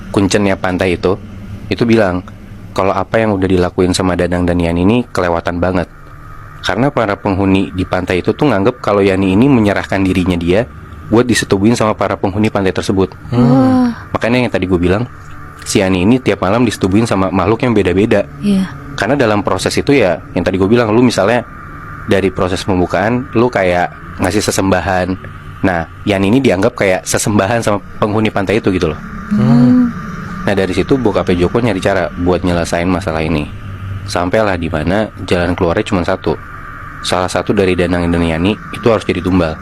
kuncennya pantai itu bilang kalau apa yang udah dilakuin sama Danang dan Yani ini kelewatan banget. Karena para penghuni di pantai itu tuh nganggep kalau Yani ini menyerahkan dirinya dia buat disetubuhin sama para penghuni pantai tersebut. Makanya yang tadi gue bilang, si Yani ini tiap malam disetubuhin sama makhluk yang beda-beda. Iya. Karena dalam proses itu ya, yang tadi gue bilang, lu misalnya dari proses pembukaan, lu kayak ngasih sesembahan. Nah, Yani ini dianggap kayak sesembahan sama penghuni pantai itu gitu loh. Nah dari situ bokapnya Joko nyari cara buat nyelesain masalah ini. Sampailah di mana jalan keluarnya cuma satu. Salah satu dari Danang dan Yani itu harus jadi tumbal.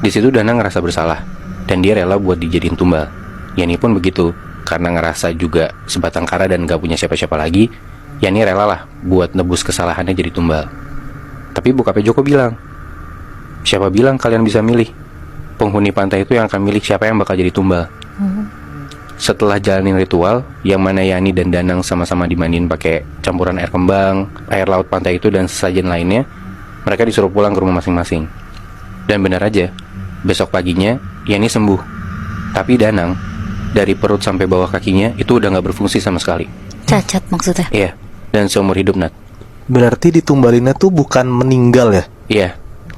Di situ Danang ngerasa bersalah dan dia rela buat dijadiin tumbal. Yani pun begitu, karena ngerasa juga sebatang kara dan gak punya siapa-siapa lagi. Yani rela lah buat nebus kesalahannya jadi tumbal. Tapi bokapnya Joko bilang, siapa bilang kalian bisa milih? Penghuni pantai itu yang akan milih siapa yang bakal jadi tumbal. Setelah jalanin ritual, yang mana Yani dan Danang sama-sama dimandiin pakai campuran air kembang, air laut pantai itu dan sesajen lainnya, mereka disuruh pulang ke rumah masing-masing. Dan benar aja, besok paginya Yani sembuh. Tapi Danang, dari perut sampai bawah kakinya itu udah gak berfungsi sama sekali. Cacat maksudnya? Iya, dan seumur hidup Nat. Berarti ditumbalinnya tuh bukan meninggal ya? Iya.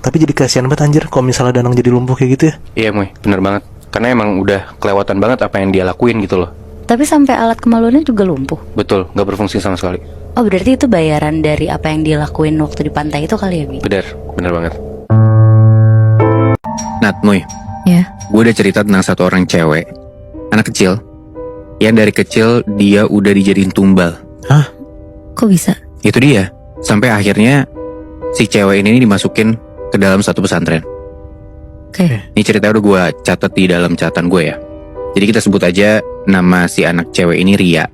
Tapi jadi kasihan banget anjir kalau misalnya Danang jadi lumpuh kayak gitu ya. Iya Moy, bener banget. Karena emang udah kelewatan banget apa yang dia lakuin gitu loh. Tapi sampai alat kemaluannya juga lumpuh. Betul, gak berfungsi sama sekali. Oh berarti itu bayaran dari apa yang dia lakuin waktu di pantai itu kali ya Bi? Bener banget. Nat, Moy, Ya. gue udah cerita tentang satu orang cewek, anak kecil, yang dari kecil dia udah dijadiin tumbal. Hah? Kok bisa? Itu dia, sampai akhirnya si cewek ini dimasukin ke dalam satu pesantren. Oke. Ini cerita udah gue catat di dalam catatan gue ya. Jadi kita sebut aja nama si anak cewek ini Ria.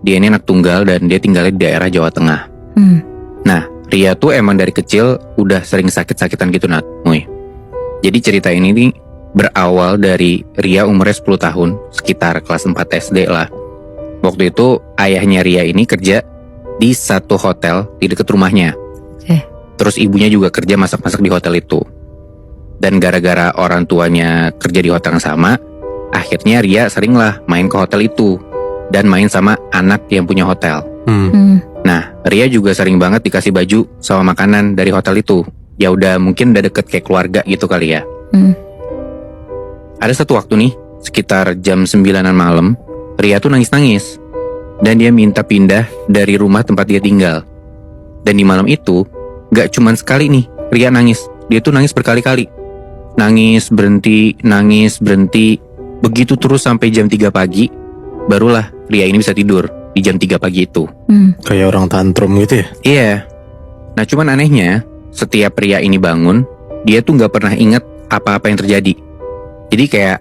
Dia ini anak tunggal dan dia tinggalnya di daerah Jawa Tengah. Nah, Ria tuh emang dari kecil udah sering sakit-sakitan gitu Nat, Moy. Jadi cerita ini nih berawal dari Ria umurnya 10 tahun, sekitar kelas 4 SD lah. Waktu itu ayahnya Ria ini kerja di satu hotel di dekat rumahnya. Terus ibunya juga kerja masak-masak di hotel itu. Dan gara-gara orang tuanya kerja di hotel yang sama, akhirnya Ria seringlah main ke hotel itu dan main sama anak yang punya hotel. Nah, Ria juga sering banget dikasih baju sama makanan dari hotel itu. Ya udah mungkin udah deket kayak keluarga gitu kali ya. Ada satu waktu nih, sekitar jam 9-an malam, Ria tuh nangis-nangis. Dan dia minta pindah dari rumah tempat dia tinggal. Dan di malam itu, gak cuman sekali nih Ria nangis. Dia tuh nangis berkali-kali. Nangis, berhenti, begitu terus sampai jam 3 pagi. Barulah Ria ini bisa tidur di jam 3 pagi itu. Kayak orang tantrum gitu ya. Iya. Nah cuman anehnya, setiap Ria ini bangun, dia tuh gak pernah inget apa-apa yang terjadi. Jadi kayak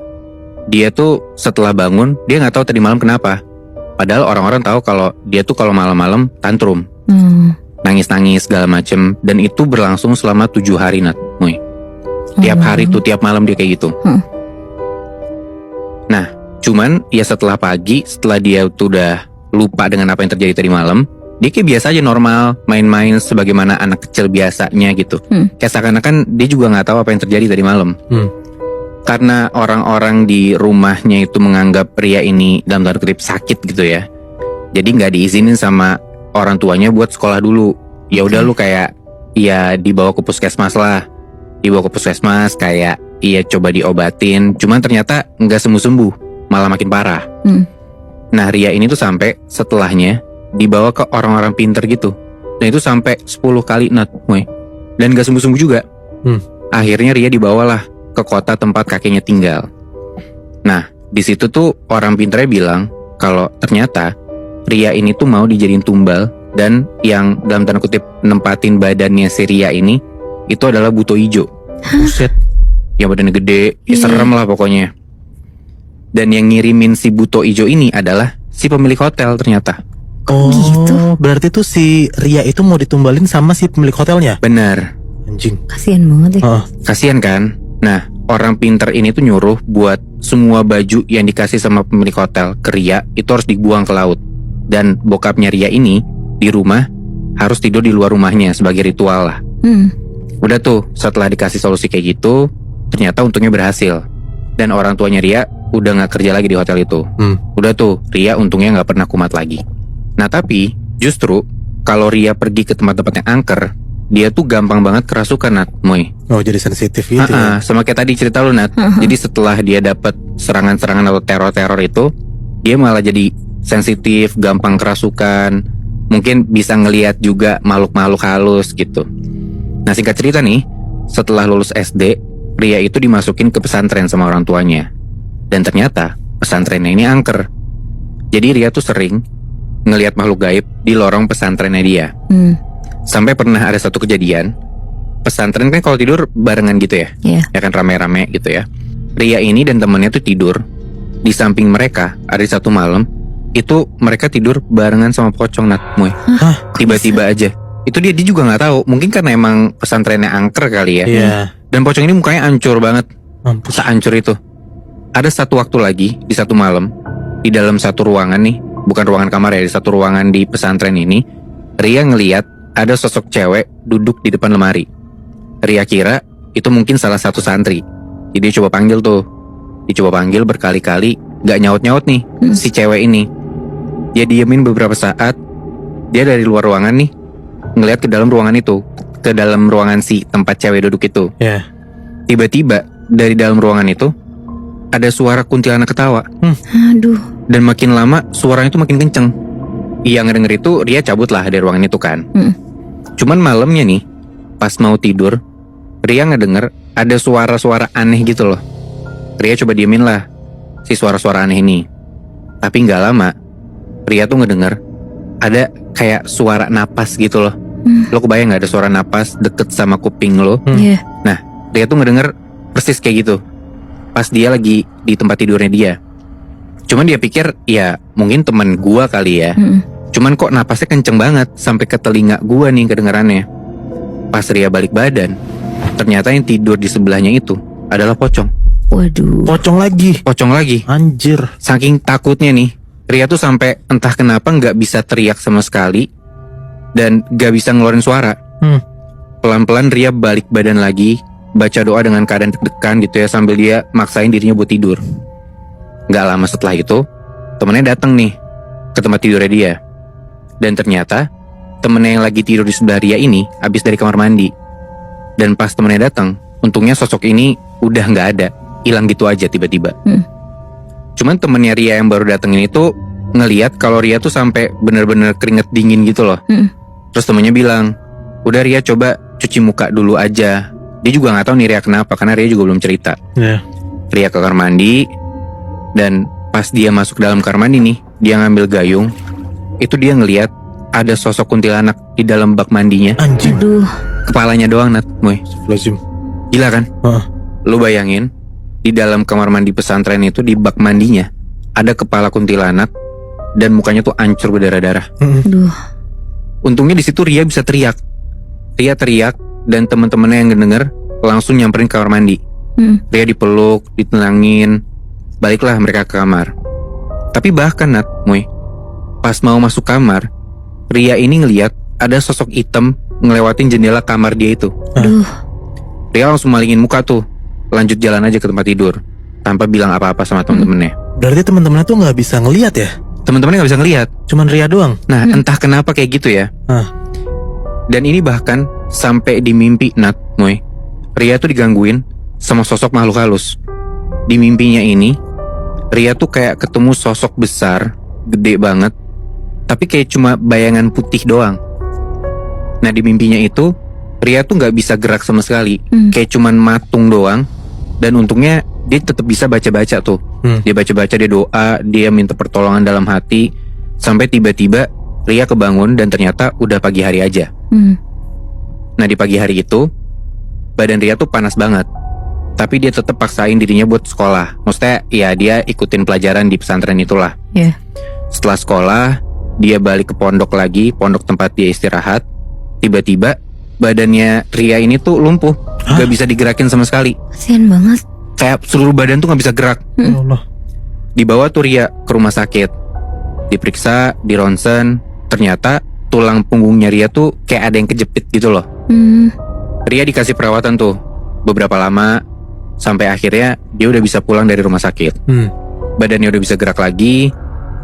dia tuh setelah bangun, dia gak tahu tadi malam kenapa. Padahal orang-orang tahu kalau dia tuh kalau malam-malam tantrum, nangis-nangis segala macem, dan itu berlangsung selama 7 hari Nat. Tiap hari tuh, tiap malam dia kayak gitu. Nah, cuman ya setelah pagi, setelah dia tuh udah lupa dengan apa yang terjadi tadi malam, dia kayak biasa aja normal, main-main sebagaimana anak kecil biasanya gitu. Kayak seakan-akan dia juga nggak tahu apa yang terjadi tadi malam. Karena orang-orang di rumahnya itu menganggap Ria ini dalam tanda kutip sakit gitu ya. Jadi nggak diizinin sama orang tuanya buat sekolah dulu. Ya udah lu kayak ya dibawa ke puskesmas lah. Dibawa ke puskesmas kayak iya coba diobatin. Cuman ternyata nggak sembuh-sembuh, malah makin parah. Nah Ria ini tuh sampai setelahnya dibawa ke orang-orang pinter gitu. Dan itu sampai 10 kali Nat. Dan nggak sembuh-sembuh juga. Akhirnya Ria dibawalah ke kota tempat kakeknya tinggal. Nah, di situ tuh orang pinternya bilang kalau ternyata Ria ini tuh mau dijadiin tumbal dan yang dalam tanda kutip nempatin badannya si Ria ini itu adalah buto ijo. Buset. Yang badannya gede, ya serem lah pokoknya. Dan yang ngirimin si buto ijo ini adalah si pemilik hotel ternyata. Oh, gitu. Berarti tuh si Ria itu mau ditumbalin sama si pemilik hotelnya. Bener. Anjing. Kasian banget ya. Kasian kan? Nah, orang pinter ini tuh nyuruh buat semua baju yang dikasih sama pemilik hotel ke Ria itu harus dibuang ke laut. Dan bokapnya Ria ini di rumah harus tidur di luar rumahnya sebagai ritual lah. Udah tuh, setelah dikasih solusi kayak gitu, ternyata untungnya berhasil. Dan orang tuanya Ria udah gak kerja lagi di hotel itu. Udah tuh, Ria untungnya gak pernah kumat lagi. Nah tapi, justru kalau Ria pergi ke tempat-tempat yang angker, dia tuh gampang banget kerasukan Nat, Oh jadi sensitif gitu ya. Sama kayak tadi cerita lu Nat. Jadi setelah dia dapat serangan-serangan atau teror-teror itu, dia malah jadi sensitif, gampang kerasukan. Mungkin bisa ngelihat juga makhluk-makhluk halus gitu. Nah singkat cerita nih, setelah lulus SD, Ria itu dimasukin ke pesantren sama orang tuanya. Dan ternyata pesantrennya ini angker. Jadi Ria tuh sering ngelihat makhluk gaib di lorong pesantrennya dia. Sampai pernah ada satu kejadian, pesantren kan kalau tidur barengan gitu ya, ya kan rame-rame gitu ya. Ria ini dan temennya tuh tidur di samping mereka. Ada satu malam itu mereka tidur barengan sama pocong Nat, tiba-tiba aja. Itu dia juga nggak tahu. Mungkin karena emang pesantrennya angker kali ya. Dan pocong ini mukanya hancur banget, sehancur itu. Ada satu waktu lagi di satu malam di dalam satu ruangan nih, bukan ruangan kamar ya, di satu ruangan di pesantren ini, Ria ngelihat ada sosok cewek duduk di depan lemari. Ria kira itu mungkin salah satu santri. Jadi dia coba panggil tuh. Dicoba panggil berkali-kali, gak nyaut-nyaut nih si cewek ini. Dia diemin beberapa saat. Dia dari luar ruangan nih ngelihat ke dalam ruangan itu, ke dalam ruangan si tempat cewek duduk itu. Tiba-tiba dari dalam ruangan itu ada suara kuntilanak ketawa. Aduh. Dan makin lama suaranya itu makin kenceng. Yang ngedenger itu Ria cabut lah dari ruangan itu kan. Cuman malamnya nih, pas mau tidur, Ria ngedenger ada suara-suara aneh gitu loh. Ria coba diemin lah si suara-suara aneh ini. Tapi gak lama, Ria tuh ngedenger ada kayak suara napas gitu loh. Lo kebayang gak ada suara napas deket sama kuping lo? Nah, Ria tuh ngedenger persis kayak gitu pas dia lagi di tempat tidurnya dia. Cuman dia pikir ya mungkin temen gua kali ya. Cuman kok napasnya kenceng banget sampai ke telinga gua nih kedengarannya. Pas Ria balik badan, ternyata yang tidur di sebelahnya itu adalah pocong. Waduh. Pocong lagi. Pocong lagi. Anjir. Saking takutnya nih, Ria tuh sampai entah kenapa nggak bisa teriak sama sekali dan nggak bisa ngeluarin suara. Pelan-pelan Ria balik badan lagi, baca doa dengan keadaan deg-degan gitu ya, sambil dia maksain dirinya buat tidur. Nggak lama setelah itu, temennya datang nih ke tempat tidurnya dia. Dan ternyata temennya yang lagi tidur di sebelah Ria ini habis dari kamar mandi. Dan pas temennya datang, untungnya sosok ini udah nggak ada, hilang gitu aja tiba-tiba. Cuman temennya Ria yang baru datang ini tuh ngeliat kalau Ria tuh sampai bener-bener keringet dingin gitu loh. Terus temennya bilang, udah Ria coba cuci muka dulu aja. Dia juga nggak tahu nih Ria kenapa, karena Ria juga belum cerita. Ria ke kamar mandi, dan pas dia masuk ke dalam kamar mandi nih, dia ngambil gayung. Itu dia ngeliat ada sosok kuntilanak di dalam bak mandinya. Anjing. Aduh. Kepalanya doang, Nat, Moy. Lazim. Gila kan? Lu bayangin, di dalam kamar mandi pesantren itu, di bak mandinya ada kepala kuntilanak dan mukanya tuh hancur berdarah-darah. Aduh. Untungnya di situ Ria bisa teriak. Ria teriak dan teman-temannya yang ngedenger langsung nyamperin ke kamar mandi. Ria dipeluk, ditenangin, baliklah mereka ke kamar. Tapi bahkan Nat, Moy, pas mau masuk kamar, Ria ini ngeliat ada sosok hitam ngelewatin jendela kamar dia itu. Aduh. Ria langsung malingin muka tuh, lanjut jalan aja ke tempat tidur tanpa bilang apa-apa sama temen-temennya. Berarti teman-temannya tuh nggak bisa ngelihat ya? Temen-temennya nggak bisa ngelihat. Cuman Ria doang. Nah, entah kenapa kayak gitu ya. Dan ini bahkan sampai di mimpi, Nat, Moy, Ria tuh digangguin sama sosok makhluk halus. Di mimpinya ini, Ria tuh kayak ketemu sosok besar, gede banget, tapi kayak cuma bayangan putih doang. Nah, di mimpinya itu Ria tuh nggak bisa gerak sama sekali, kayak cuman matung doang. Dan untungnya dia tetap bisa baca-baca tuh. Dia baca-baca, dia doa, dia minta pertolongan dalam hati, sampai tiba-tiba Ria kebangun dan ternyata udah pagi hari aja. Nah, di pagi hari itu badan Ria tuh panas banget, tapi dia tetap paksain dirinya buat sekolah. Maksudnya ya dia ikutin pelajaran di pesantren itulah. Setelah sekolah, dia balik ke pondok lagi, pondok tempat dia istirahat. Tiba-tiba badannya Ria ini tuh lumpuh, gak bisa digerakin sama sekali. Kasian banget. Kayak seluruh badan tuh gak bisa gerak. Ya Allah. Dibawa tuh Ria ke rumah sakit, diperiksa, di ronsen. Ternyata tulang punggungnya Ria tuh kayak ada yang kejepit gitu loh. Ria dikasih perawatan tuh beberapa lama, sampai akhirnya dia udah bisa pulang dari rumah sakit. Badannya udah bisa gerak lagi,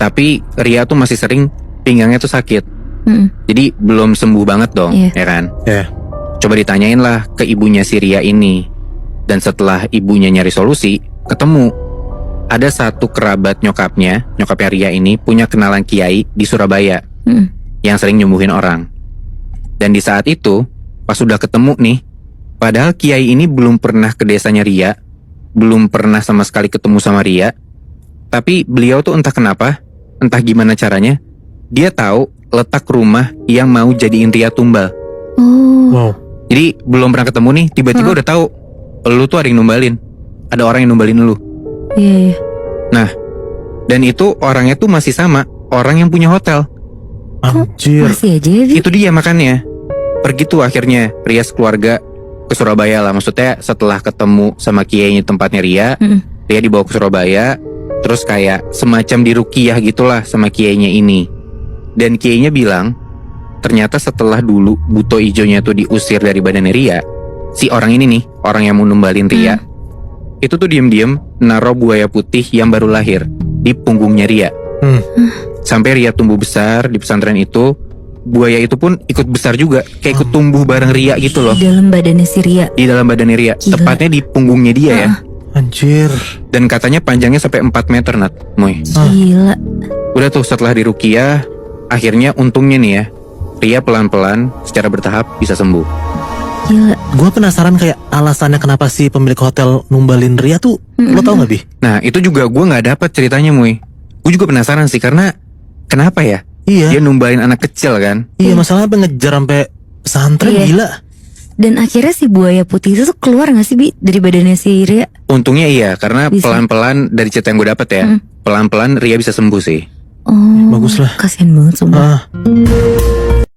tapi Ria tuh masih sering pinggangnya tuh sakit. Jadi belum sembuh banget dong, ya kan? Coba ditanyain lah ke ibunya si Ria ini. Dan setelah ibunya nyari solusi, ketemu ada satu kerabat nyokapnya Ria ini punya kenalan kiai di Surabaya yang sering nyembuhin orang. Dan di saat itu, pas udah ketemu nih, padahal kiai ini belum pernah ke desanya Ria, belum pernah sama sekali ketemu sama Ria, tapi beliau tuh entah kenapa, entah gimana caranya, dia tahu letak rumah yang mau jadiin Ria tumbal. Wow. Jadi belum pernah ketemu nih, tiba-tiba udah tahu lu tuh ada yang numbalin, ada orang yang numbalin lu. Nah, dan itu orangnya tuh masih sama orang yang punya hotel. Anjir. Masih aja ya, Bi? Itu dia makanya pergi tuh akhirnya Ria sekeluarga ke Surabaya lah. Maksudnya setelah ketemu sama kiainya tempatnya Ria, Ria dibawa ke Surabaya, terus kayak semacam diruqyah gitulah sama kiainya ini. Dan kiainya bilang, ternyata setelah dulu buto ijonya tuh diusir dari badannya Ria, si orang ini nih, orang yang mau numbalin Ria, itu tuh diem-diem naruh buaya putih yang baru lahir di punggungnya Ria. Sampai Ria tumbuh besar di pesantren itu, buaya itu pun ikut besar juga, kayak ikut tumbuh bareng Ria gitu loh. Di dalam badannya si Ria. Di dalam badannya Ria, Gila. tepatnya di punggungnya dia ya. Anjir. Dan katanya panjangnya sampai 4 meter, Nat, Moy. Gila. Udah tuh setelah diruqyah, akhirnya untungnya nih ya, Ria pelan-pelan secara bertahap bisa sembuh. Gila. Gue penasaran kayak alasannya kenapa si pemilik hotel numbalin Ria tuh, lo tau gak, Bi? Nah itu juga gue gak dapat ceritanya, Moy. Gue juga penasaran sih, karena kenapa ya Iya. dia numbalin anak kecil kan. Iya, masalahnya apa ngejar sampai pesantren, Iya. gila. Dan akhirnya si buaya putih itu tuh keluar gak sih, Bi? Dari badannya si Ria? Untungnya iya, karena Bisa. pelan-pelan dari cerita yang gue dapet ya, pelan-pelan Ria bisa sembuh sih. Oh, Bagus lah. kasian banget sumpah. Ah.